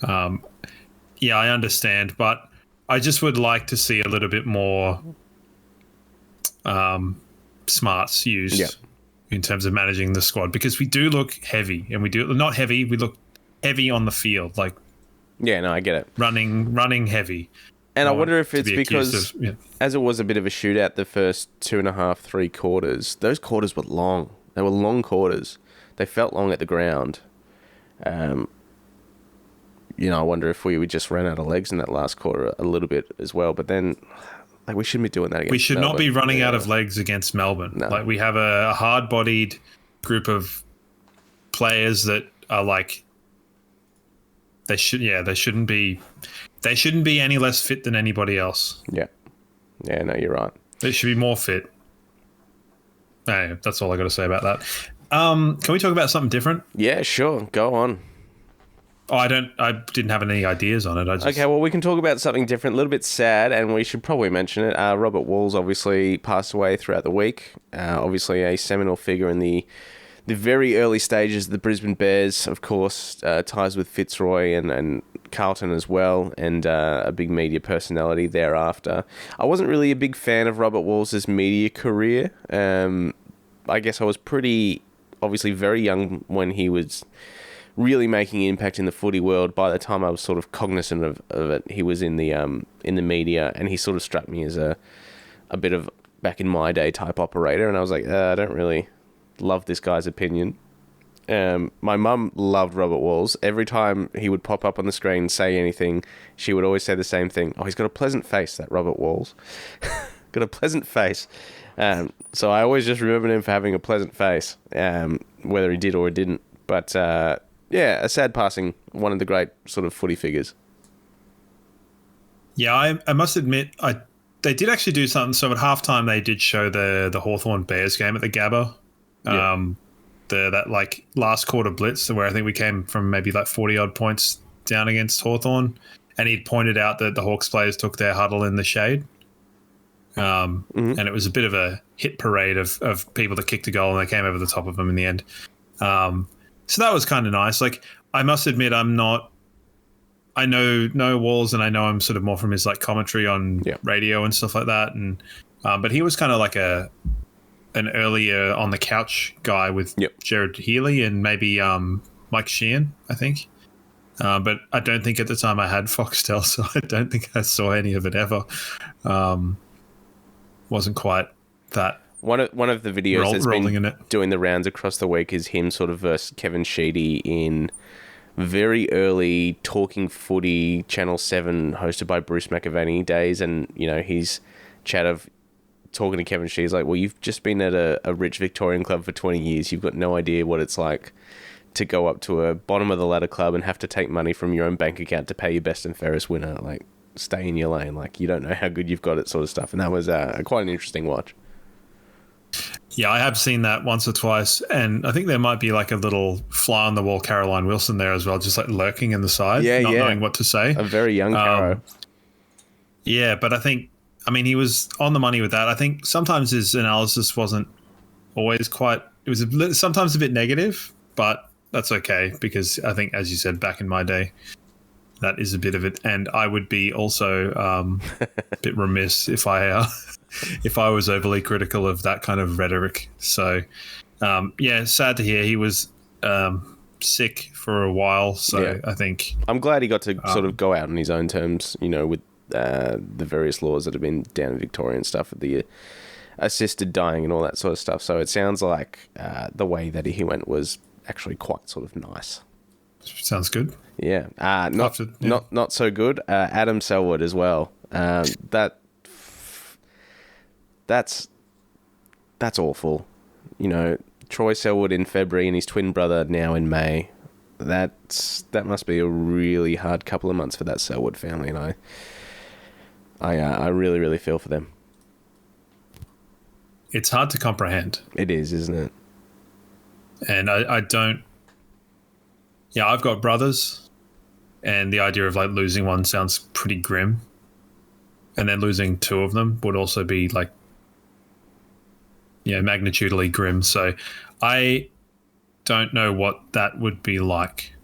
I understand, but I just would like to see a little bit more smarts used in terms of managing the squad, because we do look heavy, and we look heavy on the field, Yeah, no, I get it. Running heavy. And I wonder if it's because, as it was a bit of a shootout the first 2.5, 3 quarters, those quarters were long. They were long quarters. They felt long at the ground. I wonder if we just ran out of legs in that last quarter a little bit as well. But then, we shouldn't be doing that against We should Melbourne. not be running out of legs against Melbourne. No. We have a hard-bodied group of players that are they shouldn't be any less fit than anybody else. Yeah. Yeah, no, you're right. They should be more fit. Anyway, that's all I got to say about that. Can we talk about something different? Yeah, sure. Go on. Oh, I didn't have any ideas on it. Okay, well, we can talk about something different, a little bit sad, and we should probably mention it. Robert Walls obviously passed away throughout the week. Obviously a seminal figure in the very early stages of the Brisbane Bears, of course, ties with Fitzroy and Carlton as well, and a big media personality thereafter. I wasn't really a big fan of Robert Walls' media career. I guess I was obviously very young when he was really making an impact in the footy world. By the time I was sort of cognizant of it, he was in the media, and he sort of struck me as a bit of back in my day type operator, and I was like, I don't really love this guy's opinion. My mum loved Robert Walls. Every time he would pop up on the screen, say anything, she would always say the same thing. Oh, he's got a pleasant face, that Robert Walls. Got a pleasant face. So I always just remembered him for having a pleasant face, whether he did or didn't. But a sad passing, one of the great sort of footy figures. Yeah, I must admit, they did actually do something. So at halftime, they did show the Hawthorn Bears game at the Gabba. That last quarter blitz, where I think we came from maybe 40 odd points down against Hawthorn, and he'd pointed out that the Hawks players took their huddle in the shade. And it was a bit of a hit parade of people that kicked a goal, and they came over the top of them in the end. So that was kind of nice. I must admit, I know Walls, and I know him sort of more from his commentary on radio and stuff like that. And but he was kind of an earlier on the couch guy with Jared Healy and maybe Mike Sheehan, I think. But I don't think at the time I had Foxtel, so I don't think I saw any of it ever. Wasn't quite that. One of the videos that's been doing the rounds across the week is him sort of versus Kevin Sheedy in very early Talking Footy Channel 7 hosted by Bruce McAvaney days, and his chat of talking to Kevin Shee's like, well, you've just been at a rich Victorian club for 20 years. You've got no idea what it's like to go up to a bottom of the ladder club and have to take money from your own bank account to pay your best and fairest winner. Like, stay in your lane. Like, you don't know how good you've got it, sort of stuff. And that was quite an interesting watch. Yeah, I have seen that once or twice, and I think there might be like a little fly on the wall Caroline Wilson there as well, just like lurking in the side, not knowing what to say. A very young Caro. Yeah, but I mean, he was on the money with that. I think sometimes his analysis wasn't always quite. It was sometimes a bit negative, but that's okay because I think, as you said, back in my day, that is a bit of it, and I would be also a bit remiss if I was overly critical of that kind of rhetoric. So, yeah, sad to hear he was sick for a while. So I think I'm glad he got to sort of go out on his own terms, with the various laws that have been down in Victoria and stuff, with the assisted dying and all that sort of stuff. So it sounds like the way that he went was actually quite sort of nice. Sounds good. Yeah. Not so good. Adam Selwood as well. That's awful. Troy Selwood in February and his twin brother now in May. That must be a really hard couple of months for that Selwood family, and I really, really feel for them. It's hard to comprehend. It is, isn't it? And I don't. Yeah, I've got brothers, and the idea of like losing one sounds pretty grim. And then losing two of them would also be like, magnitudely grim. So I don't know what that would be like.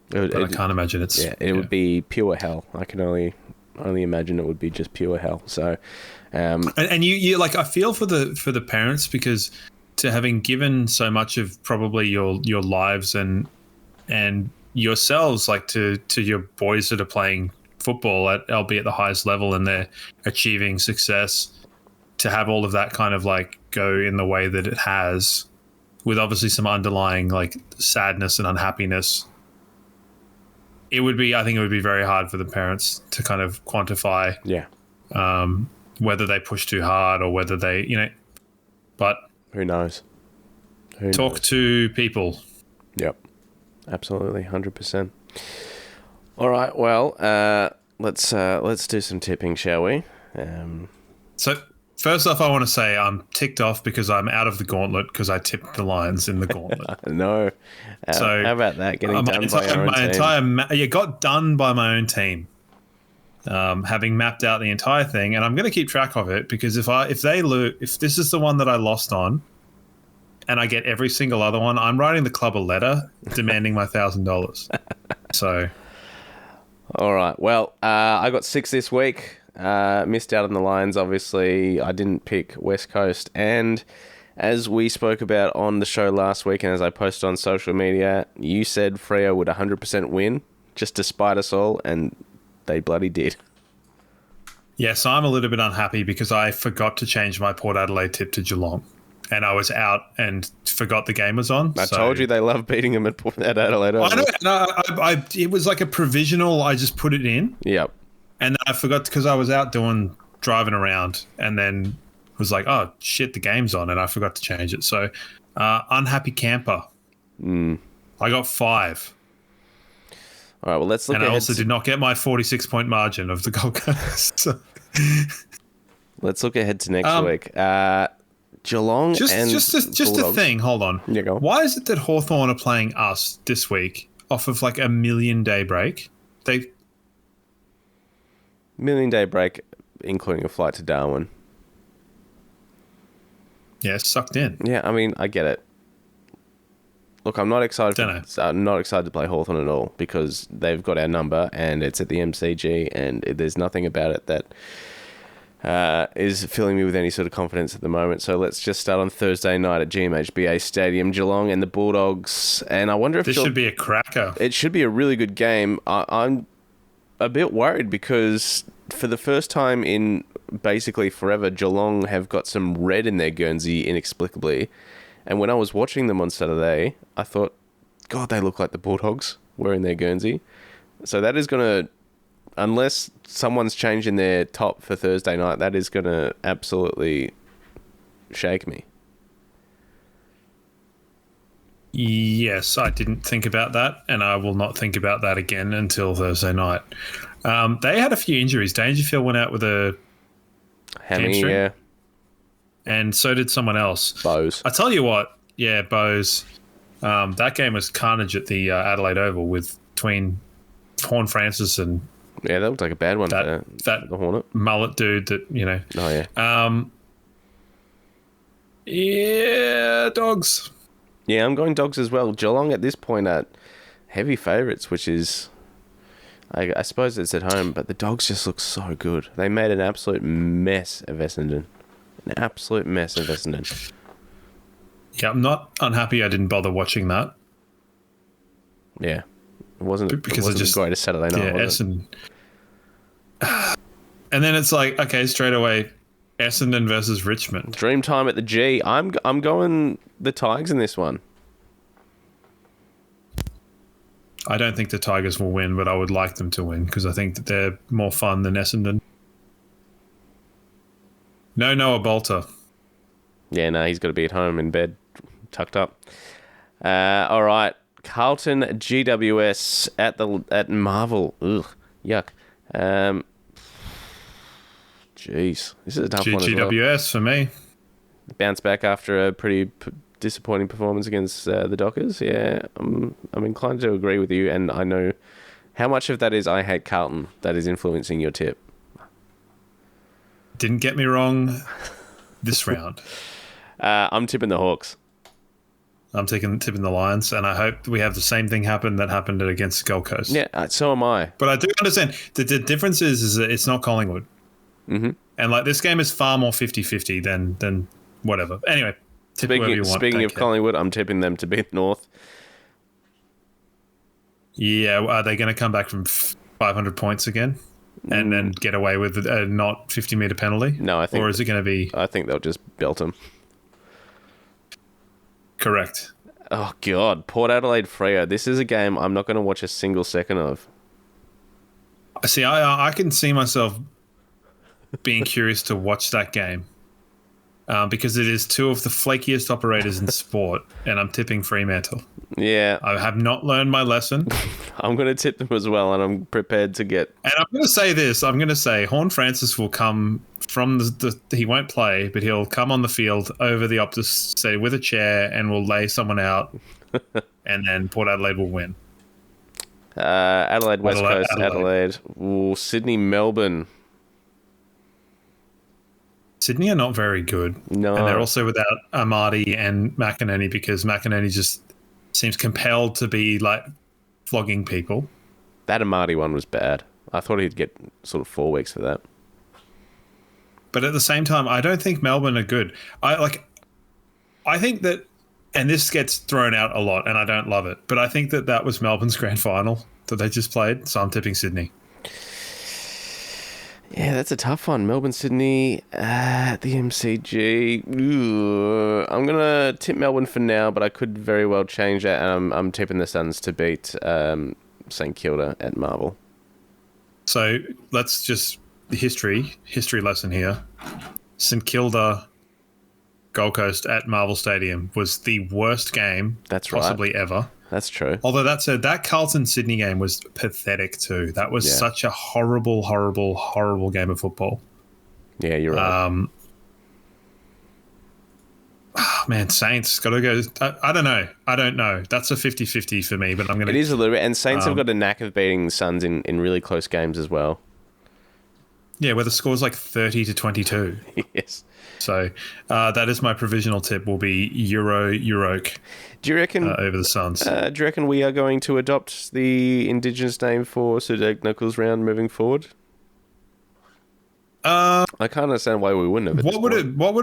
But I can't imagine it's... Yeah, it would be pure hell. I can only imagine it would be just pure hell. So... And you like, I feel for the parents, because to having given so much of probably your lives and yourselves, like to your boys that are playing football albeit the highest level, and they're achieving success, to have all of that kind of like go in the way that it has, with obviously some underlying like sadness and unhappiness. I think it would be very hard for the parents to kind of quantify whether they push too hard or whether they, but who knows? Talk to people. Yep. Absolutely. 100%. All right. Well, let's do some tipping, shall we? So first off, I want to say I'm ticked off because I'm out of the gauntlet because I tipped the Lions in the gauntlet. No. So how about that? Getting done by our own team. Got done by my own team. Having mapped out the entire thing, and I'm going to keep track of it, because if this is the one that I lost on, and I get every single other one, I'm writing the club a letter demanding my $1,000. So, all right. Well, I got 6 this week. Missed out on the Lions. Obviously, I didn't pick West Coast, and as we spoke about on the show last week, and as I posted on social media, you said Freo would 100% win, just to spite us all, and they bloody did. Yeah, so I'm a little bit unhappy because I forgot to change my Port Adelaide tip to Geelong, and I was out and forgot the game was on. I told you they love beating them at Port Adelaide. I know. It was like a provisional. I just put it in. Yep. And then I forgot because I was out driving around, and then was like, oh shit, the game's on, and I forgot to change it. So, unhappy camper. I got 5. All right, well, let's look ahead. And I also did not get my 46-point margin of the Gold Coast. Let's look ahead to next week. Geelong just Bulldogs. A thing. Hold on. Yeah, go on. Why is it that Hawthorn are playing us this week off of like a 1,000,000-day break? 1,000,000-day break, including a flight to Darwin. Yeah, sucked in. Yeah, I mean, I get it. Look, I'm not excited. I'm not excited to play Hawthorn at all, because they've got our number and it's at the MCG, and there's nothing about it that is filling me with any sort of confidence at the moment. So let's just start on Thursday night at GMHBA Stadium, Geelong and the Bulldogs. And I wonder if this should be a cracker. It should be a really good game. I'm a bit worried because for the first time in basically forever, Geelong have got some red in their Guernsey inexplicably. And when I was watching them on Saturday, I thought, God, they look like the Bulldogs wearing their Guernsey. So that is going to, unless someone's changing their top for Thursday night, that is going to absolutely shake me. Yes, I didn't think about that, and I will not think about that again until Thursday night. They had a few injuries. Dangerfield went out with a hamstring, Yeah. and so did someone else. Bose. I tell you what, yeah, Bose. That game was carnage at the Adelaide Oval between Horn Francis and Yeah, that looked like a bad one that for the Hornet. mullet dude that, you know. Oh, yeah. Yeah, Dogs. Yeah, I'm going Dogs as well. Geelong at this point are heavy favourites, which is... I suppose it's at home, but the Dogs just look so good. They made an absolute mess of Essendon. An absolute mess of Essendon. Yeah, I'm not unhappy I didn't bother watching that. Yeah. It wasn't Because the greatest Saturday night, was it? And then it's like, okay, straight away, Essendon versus Richmond. Dream time at the G. I'm going the Tigers in this one. I don't think the Tigers will win, but I would like them to win because I think that they're more fun than Essendon. No Noah Bolter. Yeah, no, he's got to be at home in bed, tucked up. All right, Carlton GWS at Marvel. Ugh, yuck. Jeez, this is a tough one as well. GWS for me. Bounce back after a pretty disappointing performance against the Dockers. Yeah, I'm inclined to agree with you, and I know how much of that is I hate Carlton that is influencing your tip. Didn't get me wrong this round. I'm tipping the Hawks. I'm tipping the Lions, and I hope we have the same thing happen that happened against Gold Coast. Yeah, so am I. But I do understand that the difference is that it's not Collingwood. Mm-hmm. And like this game is far more 50-50 than whatever. Anyway, tip whoever you want. Speaking of Collingwood, I'm tipping them to beat North. Yeah, are they going to come back from 500 points again and then get away with a not 50-metre penalty? No, I think... Or is it going to be... I think they'll just belt them. Correct. Oh, God. Port Adelaide Freo. This is a game I'm not going to watch a single second of. See, I can see myself being curious to watch that game because it is two of the flakiest operators in sport, and I'm tipping Fremantle. Yeah. I have not learned my lesson. I'm going to tip them as well, and I'm prepared to get... And I'm going to say this. I'm going to say Horn Francis will come from he won't play, but he'll come on the field over the Optus, say, with a chair, and will lay someone out, and then Port Adelaide will win. Adelaide, West Coast, Adelaide. Ooh, Sydney, Melbourne. Sydney are not very good. No. And they're also without Amati and McInerney because McInerney just seems compelled to be like flogging people. That Amati one was bad. I thought he'd get sort of 4 weeks for that. But at the same time, I don't think Melbourne are good. I think that, and this gets thrown out a lot and I don't love it, but I think that was Melbourne's grand final that they just played. So I'm tipping Sydney. Yeah, that's a tough one. Melbourne, Sydney at the MCG. Ooh, I'm going to tip Melbourne for now, but I could very well change that. And I'm tipping the Suns to beat St Kilda at Marvel. So let's just, history lesson here. St Kilda, Gold Coast at Marvel Stadium was the worst game possibly ever. That's true. Although that Carlton-Sydney game was pathetic too. That was such a horrible, horrible, horrible game of football. Yeah, you're right. Man, Saints got to go. I don't know. That's a 50-50 for me, but I'm going to... It is a little bit. And Saints have got a knack of beating the Suns in really close games as well. Yeah, where the score's like 30-22. Yes. So that is my provisional tip will be Euroke. Do you reckon over the Suns? Do you reckon we are going to adopt the Indigenous name for Sudak Knuckles round moving forward? I can't understand why we wouldn't have. What would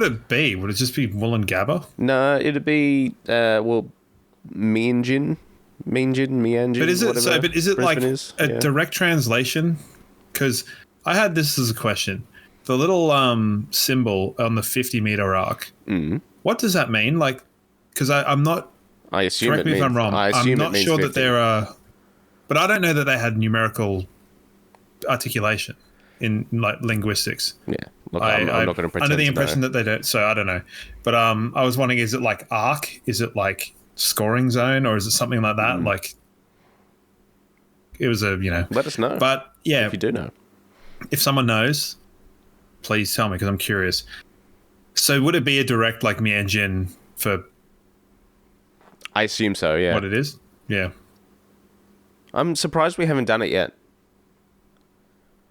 it be? Would it just be Wollongabba? No, it'd be Mianjin. But is it so? But is it Brisbane like a direct translation? Because I had this as a question. The little symbol on the 50-meter arc. Mm. What does that mean? Like, because I'm not. I assume. Correct me if I'm wrong. I'm not sure 50. that there are, but I don't know that they had numerical articulation in like linguistics. Yeah. Look, I'm not going to pretend under the to impression know. that they don't, so I don't know. But I was wondering, is it like arc? Is it like scoring zone, or is it something like that? Like it was Let us know. But yeah, if you do know. If someone knows, please tell me because I'm curious. So would it be a direct like Mi engine for? I assume so, yeah. What it is? Yeah. I'm surprised we haven't done it yet.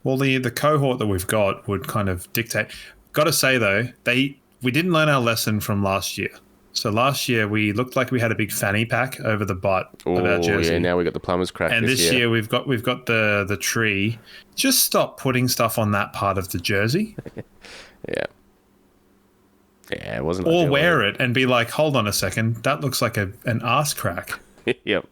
Well, the cohort that we've got would kind of dictate. Got to say though, we didn't learn our lesson from last year. So last year we looked like we had a big fanny pack over the butt of our jersey. Yeah, now we got the plumber's crack. And this year we've got the tree. Just stop putting stuff on that part of the jersey. Yeah. Yeah, it wasn't. Or wear it and be like, hold on a second, that looks like an arse crack. Yep.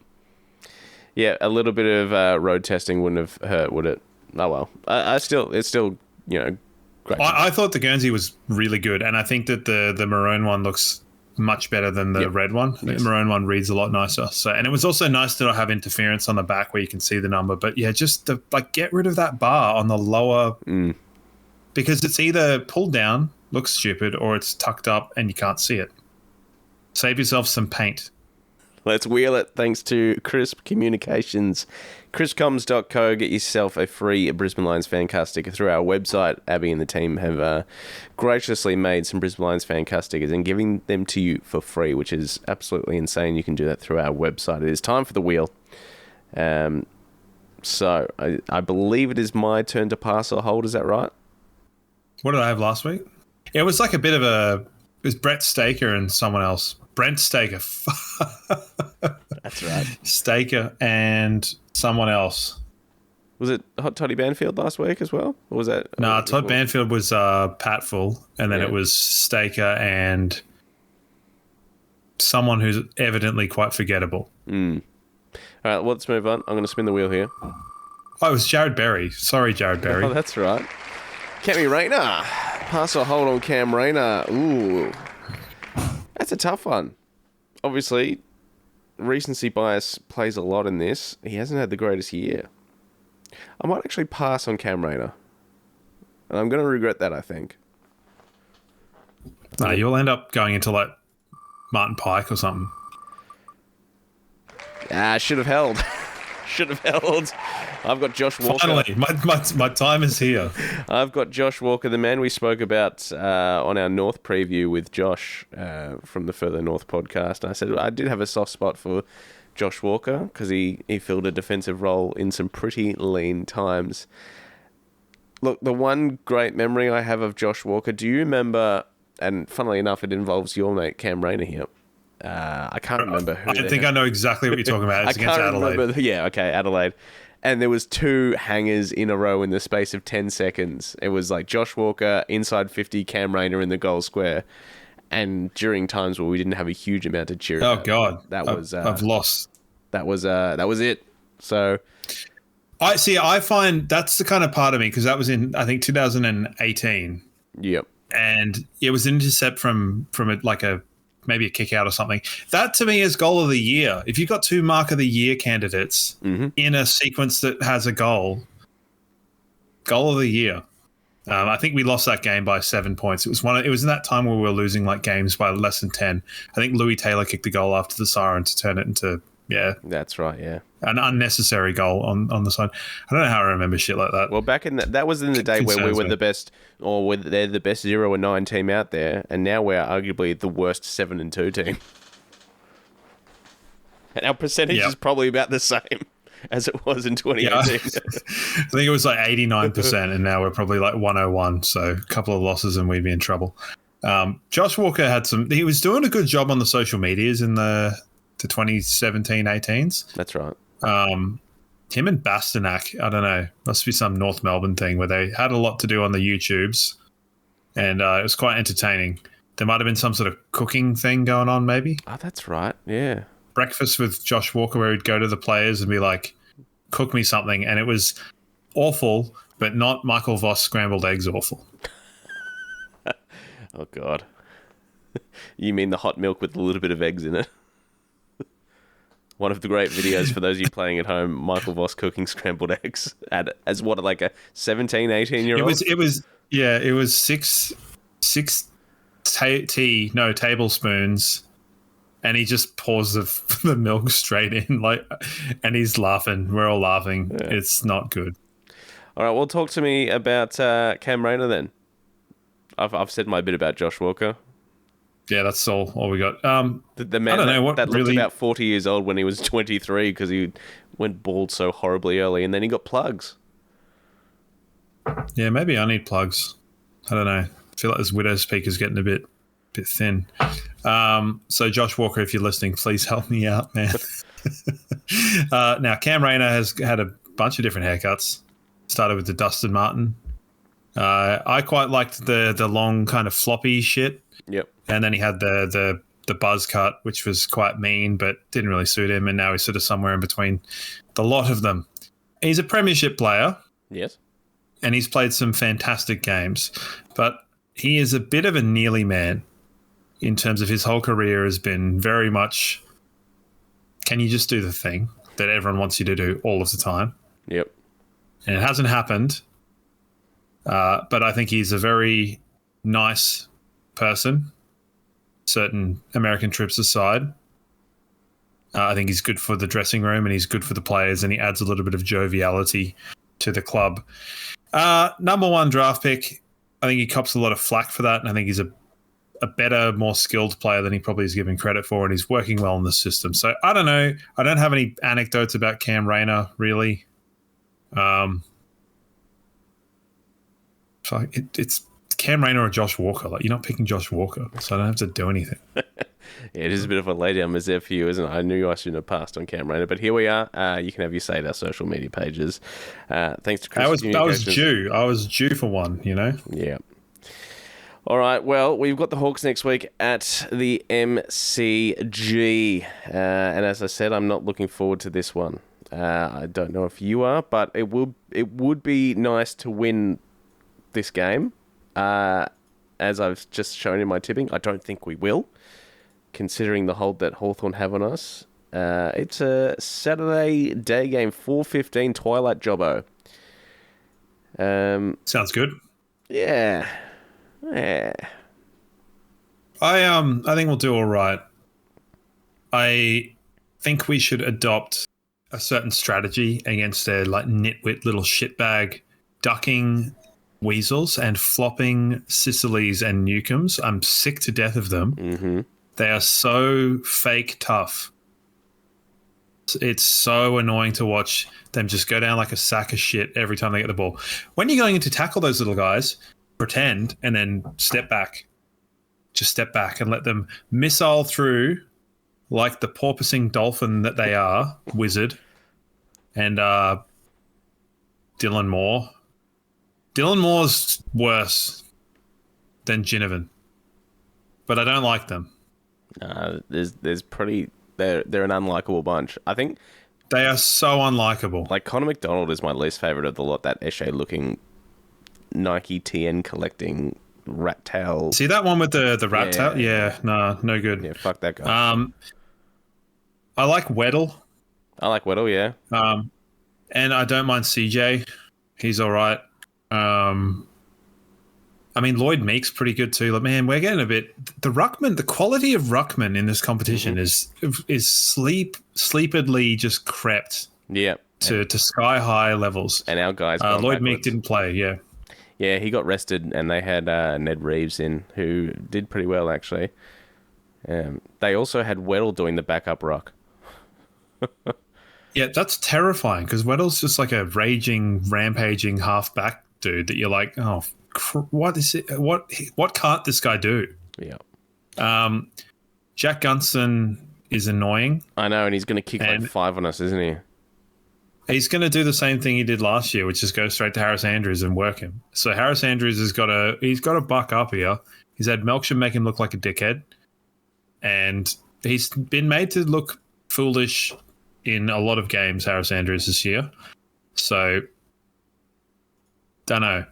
Yeah, a little bit of road testing wouldn't have hurt, would it? Oh well. It's still great. I thought the Guernsey was really good, and I think that the maroon one looks much better than the red one. I think the maroon one reads a lot nicer. So, and it was also nice to not have interference on the back where you can see the number. But yeah, just get rid of that bar on the lower, because it's either pulled down, looks stupid, or it's tucked up and you can't see it. Save yourself some paint. Let's wheel it thanks to Crisp Communications. crispcoms.co. Get yourself a free Brisbane Lions fan card sticker through our website. Abby and the team have graciously made some Brisbane Lions fan card stickers and giving them to you for free, which is absolutely insane. You can do that through our website. It is time for the wheel. So I believe it is my turn to pass or hold. Is that right? What did I have last week? It was like a bit of it was Brett Staker and someone else. Brent Staker. That's right. Staker and someone else. Was it Hot Toddy Banfield last week as well? Or was that? No, Todd Banfield was Patful, and then it was Staker and someone who's evidently quite forgettable. All right, well, let's move on. I'm going to spin the wheel here. Oh, it was Jared Berry. Sorry, Jared Berry. Oh, that's right. Cammy Rayner. Pass or hold on Cam Rayner. Ooh. That's a tough one. Obviously, recency bias plays a lot in this. He hasn't had the greatest year. I might actually pass on Cam Rayner. And I'm going to regret that, I think. No, you'll end up going into like Martin Pike or something. Should have held. Should have held. I've got Josh Walker. Finally, my time is here. I've got Josh Walker, the man we spoke about on our North preview with Josh from the Further North podcast. And I said I did have a soft spot for Josh Walker because he filled a defensive role in some pretty lean times. Look, the one great memory I have of Josh Walker, do you remember, and funnily enough, it involves your mate Cam Rayner here. I can't remember who. I think I know exactly what you're talking about. It's against Adelaide. Adelaide. And there was 2 hangers in a row in the space of 10 seconds. It was like Josh Walker, inside 50, Cam Rayner in the goal square. And during times where we didn't have a huge amount to cheer about. Oh, God. I've lost. That was it. So... I find that's the kind of part of me, because that was in, I think, 2018. Yep. And it was an intercept from maybe a kick out or something. That to me is goal of the year. If you've got 2 mark of the year candidates in a sequence that has a goal of the year. I think we lost that game by 7 points. It was in that time where we were losing like games by less than 10. I think Louis Taylor kicked the goal after the siren to turn it into That's right, yeah. An unnecessary goal on the side. I don't know how I remember shit like that. Well, back in that was in the day where we were the best, or they're the best 0-9 team out there, and now we're arguably the worst 7-2 team. And our percentage is probably about the same as it was in 2018. Yeah. I think it was like 89%, and now we're probably like 101. So a couple of losses and we'd be in trouble. Josh Walker he was doing a good job on the social medias in the 2017-18s. That's right. Him and Bastanak, I don't know, must be some North Melbourne thing where they had a lot to do on the YouTubes, and it was quite entertaining. There might have been some sort of cooking thing going on, maybe. Oh, that's right. Yeah. Breakfast with Josh Walker, where he'd go to the players and be like, cook me something. And it was awful, but not Michael Voss scrambled eggs awful. Oh, God. You mean the hot milk with a little bit of eggs in it? One of the great videos for those of you playing at home, Michael Voss cooking scrambled eggs as what, like a 17, 18-year-old? It was Yeah, it was six tablespoons, and he just pours the milk straight in, and he's laughing. We're all laughing. Yeah. It's not good. All right, well, talk to me about Cam Rayner then. I've said my bit about Josh Walker. Yeah, that's all we got. The man I don't know what that really... looked about 40 years old when he was 23 because he went bald so horribly early, and then he got plugs. Yeah, maybe I need plugs. I don't know. I feel like this widow speaker's getting a bit thin. So Josh Walker, if you're listening, please help me out, man. Now, Cam Rayner has had a bunch of different haircuts. Started with the Dustin Martin. I quite liked the long kind of floppy shit. Yep. And then he had the buzz cut, which was quite mean, but didn't really suit him. And now he's sort of somewhere in between the lot of them. He's a premiership player. Yes. And he's played some fantastic games. But he is a bit of a Neely man in terms of his whole career has been very much, can you just do the thing that everyone wants you to do all of the time? Yep. And it hasn't happened. But I think he's a very nice person, certain American trips aside. I think he's good for the dressing room and he's good for the players, and he adds a little bit of joviality to the club. Number one draft pick. I think he cops a lot of flack for that, and I think he's a better, more skilled player than he probably is given credit for, and he's working well in the system. So I don't know. I don't have any anecdotes about Cam Rayner, really. So it's Cam Rayner or Josh Walker. Like, you're not picking Josh Walker, so I don't have to do anything. Yeah, it is a bit of a laydown misère for you, isn't it? I knew I shouldn't have passed on Cam Rayner, but here we are. You can have your say at our social media pages. Thanks to Chris. I was due. I was due for one, you know? Yeah. All right, well, we've got the Hawks next week at the MCG. And as I said, I'm not looking forward to this one. I don't know if you are, but it would be nice to win this game. As I've just shown in my tipping, I don't think we will, considering the hold that Hawthorn have on us. It's a Saturday day game, 4:15 Twilight Jobbo. Sounds good. Yeah. Yeah. I think we'll do all right. I think we should adopt a certain strategy against their nitwit little shitbag ducking weasels and flopping Sicilies and Newcombs. I'm sick to death of them. Mm-hmm. They are so fake tough. It's so annoying to watch them just go down like a sack of shit every time they get the ball. When you're going in to tackle those little guys, pretend and then step back. Just step back and let them missile through like the porpoising dolphin that they are, Wizard, and Dylan Moore. Dylan Moore's worse than Ginnivan, but I don't like them. There's pretty. They're an unlikable bunch. I think they are so unlikable. Like Connor McDonald is my least favorite of the lot. That Eshe looking Nike TN collecting rat tail. See that one with the rat tail? Yeah, no good. Yeah, fuck that guy. I like Weddle. Yeah. And I don't mind CJ. He's all right. I mean, Lloyd Meek's pretty good too. Like, man, we're getting a bit. The quality of ruckman in this competition is sleepedly just crept. Yeah. To sky high levels. And our guys. Lloyd Meek didn't play. Yeah. Yeah, he got rested, and they had Ned Reeves in, who did pretty well actually. They also had Weddle doing the backup ruck. Yeah, that's terrifying because Weddle's just like a raging, rampaging halfback dude that you're like, oh, what is it? What can't this guy do? Yeah. Jack Gunson is annoying. I know, and he's going to kick like 5 on us, isn't he? He's going to do the same thing he did last year, which is go straight to Harris Andrews and work him. So Harris Andrews he's got to buck up here. He's had Melksham make him look like a dickhead, and he's been made to look foolish in a lot of games, Harris Andrews, this year. So, don't know.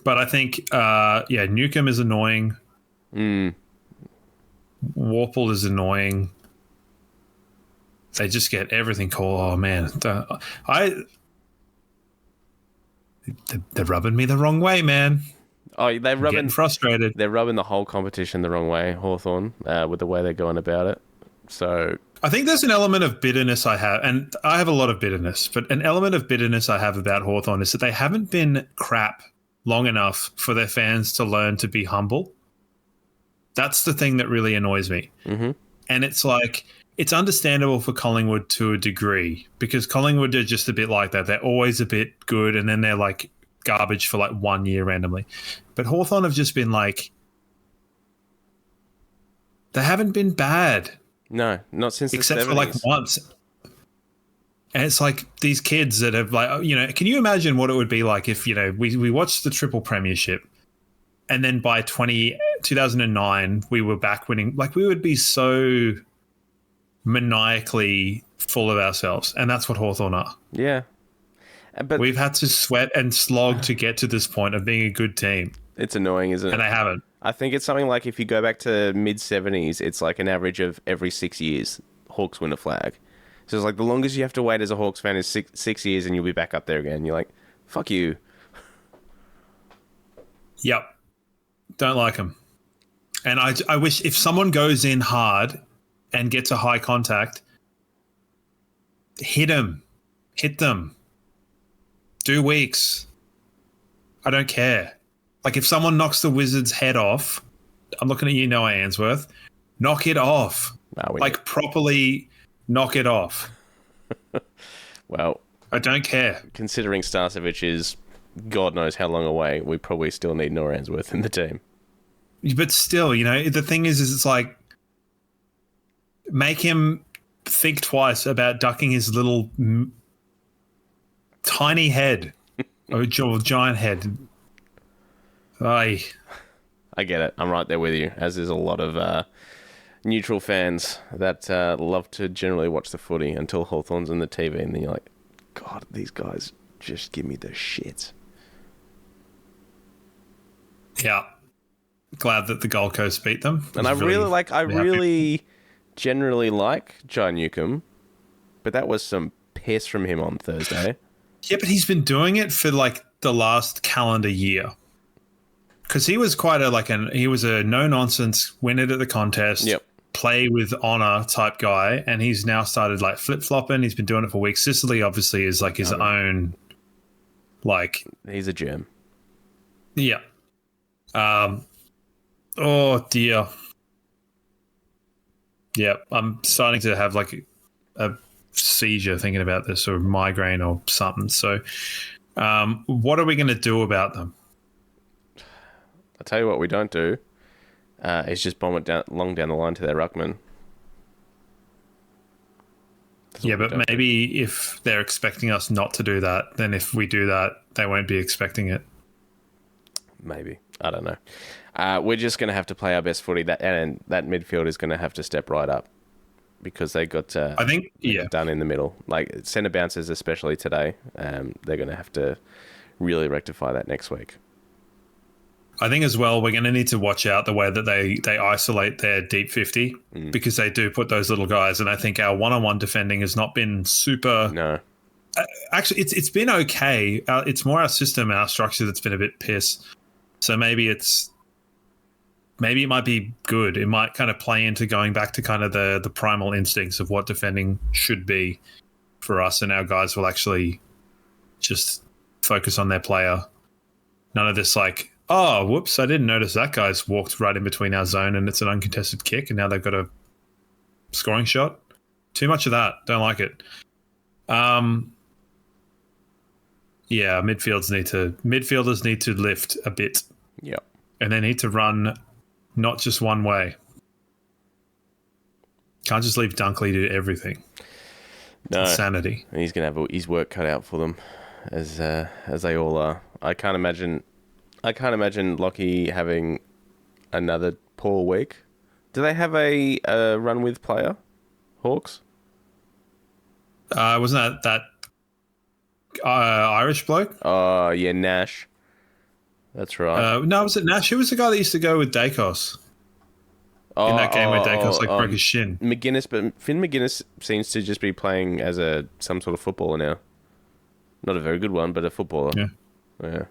But I think, Newcomb is annoying. Warple is annoying. They just get everything called. Oh, man. They're rubbing me the wrong way, man. Oh, they're rubbing Getting frustrated. They're rubbing the whole competition the wrong way, Hawthorn, with the way they're going about it. So I think there's an element of bitterness I have, and I have a lot of bitterness, but an element of bitterness I have about Hawthorn is that they haven't been crap long enough for their fans to learn to be humble. That's the thing that really annoys me. Mm-hmm. And it's like, it's understandable for Collingwood to a degree, because Collingwood are just a bit like that. They're always a bit good, and then they're like garbage for like 1 year randomly. But Hawthorn have just been like, they haven't been bad. No, not since except the 70s. for like once. And it's like these kids that have like, can you imagine what it would be like if, we watched the triple premiership and then by 2009 we were back winning. Like, we would be so maniacally full of ourselves. And that's what Hawthorn are. Yeah. But we've had to sweat and slog to get to this point of being a good team. It's annoying, isn't it? And they haven't. I think it's something like if you go back to mid-70s, it's like an average of every 6 years, Hawks win a flag. So it's like the longest you have to wait as a Hawks fan is six years, and you'll be back up there again. You're like, fuck you. Yep. Don't like them. And I wish if someone goes in hard and gets a high contact, hit them. Hit them. Do weeks. I don't care. Like, if someone knocks the Wizards' head off, I'm looking at you, Noah Answorth, knock it off. Properly knock it off. Well, I don't care. Considering Starcevic is God knows how long away, we probably still need Noah Answorth in the team. But still, the thing is it's like, make him think twice about ducking his little tiny head or giant head. I get it. I'm right there with you, as there's a lot of neutral fans that love to generally watch the footy until Hawthorn's on the TV, and then you're like, God, these guys just give me the shit. Yeah. Glad that the Gold Coast beat them. And I really generally like Jai Newcomb, but that was some piss from him on Thursday. Yeah, but he's been doing it for like the last calendar year. Because he was he was a no-nonsense, win it at the contest, play with honor type guy, and he's now started like flip-flopping. He's been doing it for weeks. Sicily obviously is like his own, like... He's a gem. Yeah. Oh, dear. Yeah, I'm starting to have like a seizure thinking about this, or migraine or something. So what are we going to do about them? I'll tell you what we don't do is just bomb it down the line to their ruckman. Yeah, but maybe if they're expecting us not to do that, then if we do that, they won't be expecting it. Maybe. I don't know. We're just going to have to play our best footy, and that midfield is going to have to step right up because they got done in the middle. Like centre bouncers, especially today, they're going to have to really rectify that next week. I think as well, we're going to need to watch out the way that they isolate their deep 50 because they do put those little guys. And I think our one-on-one defending has not been super. No. Actually, it's been okay. It's more our system, our structure that's been a bit piss. So maybe it might be good. It might kind of play into going back to kind of the primal instincts of what defending should be for us, and our guys will actually just focus on their player. None of this like, oh, whoops, I didn't notice that guy's walked right in between our zone and it's an uncontested kick and now they've got a scoring shot. Too much of that. Don't like it. Yeah, midfielders need to lift a bit. Yep. And they need to run not just one way. Can't just leave Dunkley to do everything. No. Insanity. He's going to have his work cut out for them, as they all are. I can't imagine Lockie having another poor week. Do they have a run with player, Hawks? Wasn't that Irish bloke? Oh, yeah, Nash. That's right. No, was it Nash? Who was the guy that used to go with Dacos? In that game where Dacos broke his shin. McGuinness, but Finn McGuinness seems to just be playing as some sort of footballer now. Not a very good one, but a footballer. Yeah.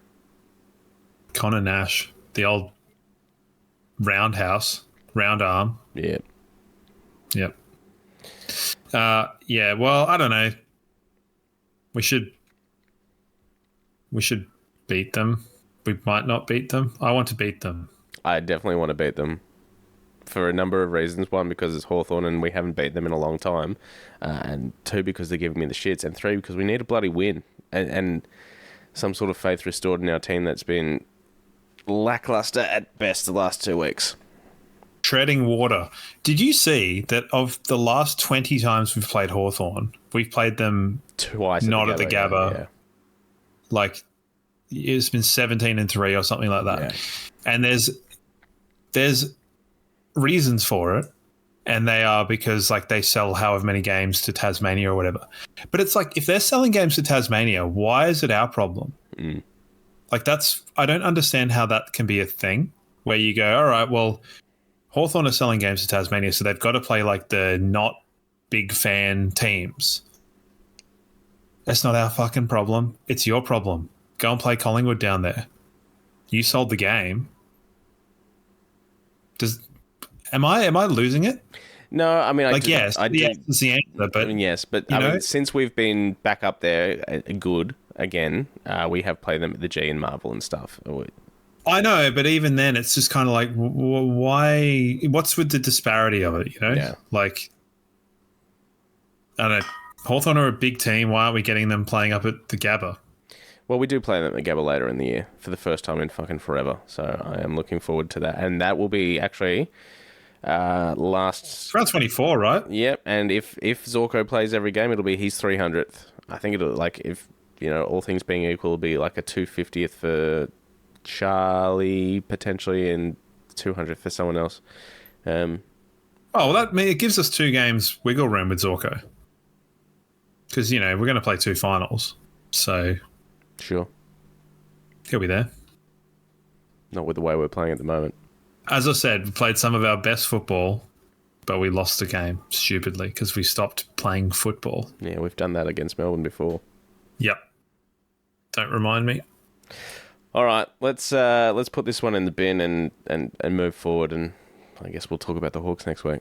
Connor Nash. the old roundhouse, round arm. Yeah. Yep. Yeah. Well, I don't know. We should beat them. We might not beat them. I want to beat them. I definitely want to beat them for a number of reasons. One, because it's Hawthorn and we haven't beaten them in a long time. And two, because they're giving me the shits. And three, because we need a bloody win. And some sort of faith restored in our team that's been lackluster at best the last 2 weeks. Treading water. Did you see that of the last 20 times we've played Hawthorn, we've played them Twice not at the Gabba. Yeah. Like, it's been 17-3 or something like that. Yeah. And there's reasons for it, and they are because like they sell however many games to Tasmania or whatever. But it's like, if they're selling games to Tasmania, why is it our problem? Like, I don't understand how that can be a thing where you go, all right, well, Hawthorn are selling games to Tasmania, so they've got to play like the not big fan teams. That's not our fucking problem. It's your problem. Go and play Collingwood down there. You sold the game. Am I losing it? No, I mean, yes is the answer, but yes, but I mean, since we've been back up there, good again, we have played them at the G and Marvel and stuff. I know, but even then, it's just kind of like, why? What's with the disparity of it? You know, Yeah. Like, I don't know. Hawthorn are a big team. Why aren't we getting them playing up at the Gabba? Well, we do play them at Gabba later in the year for the first time in fucking forever. So I am looking forward to that. And that will be actually It's around 24, right? Yep. And if Zorko plays every game, it'll be his 300th. I think it'll, like, if, you know, all things being equal, it'll be like a 250th for Charlie, potentially, and 200th for someone else. Oh, well, it gives us 2 games wiggle room with Zorko. Because, you know, we're going to play 2 finals. So... Sure. He'll be there. Not with the way we're playing at the moment. As I said, we played some of our best football, but we lost the game stupidly because we stopped playing football. Yeah, we've done that against Melbourne before. Yep. Don't remind me. All right, let's put this one in the bin and move forward, and I guess we'll talk about the Hawks next week.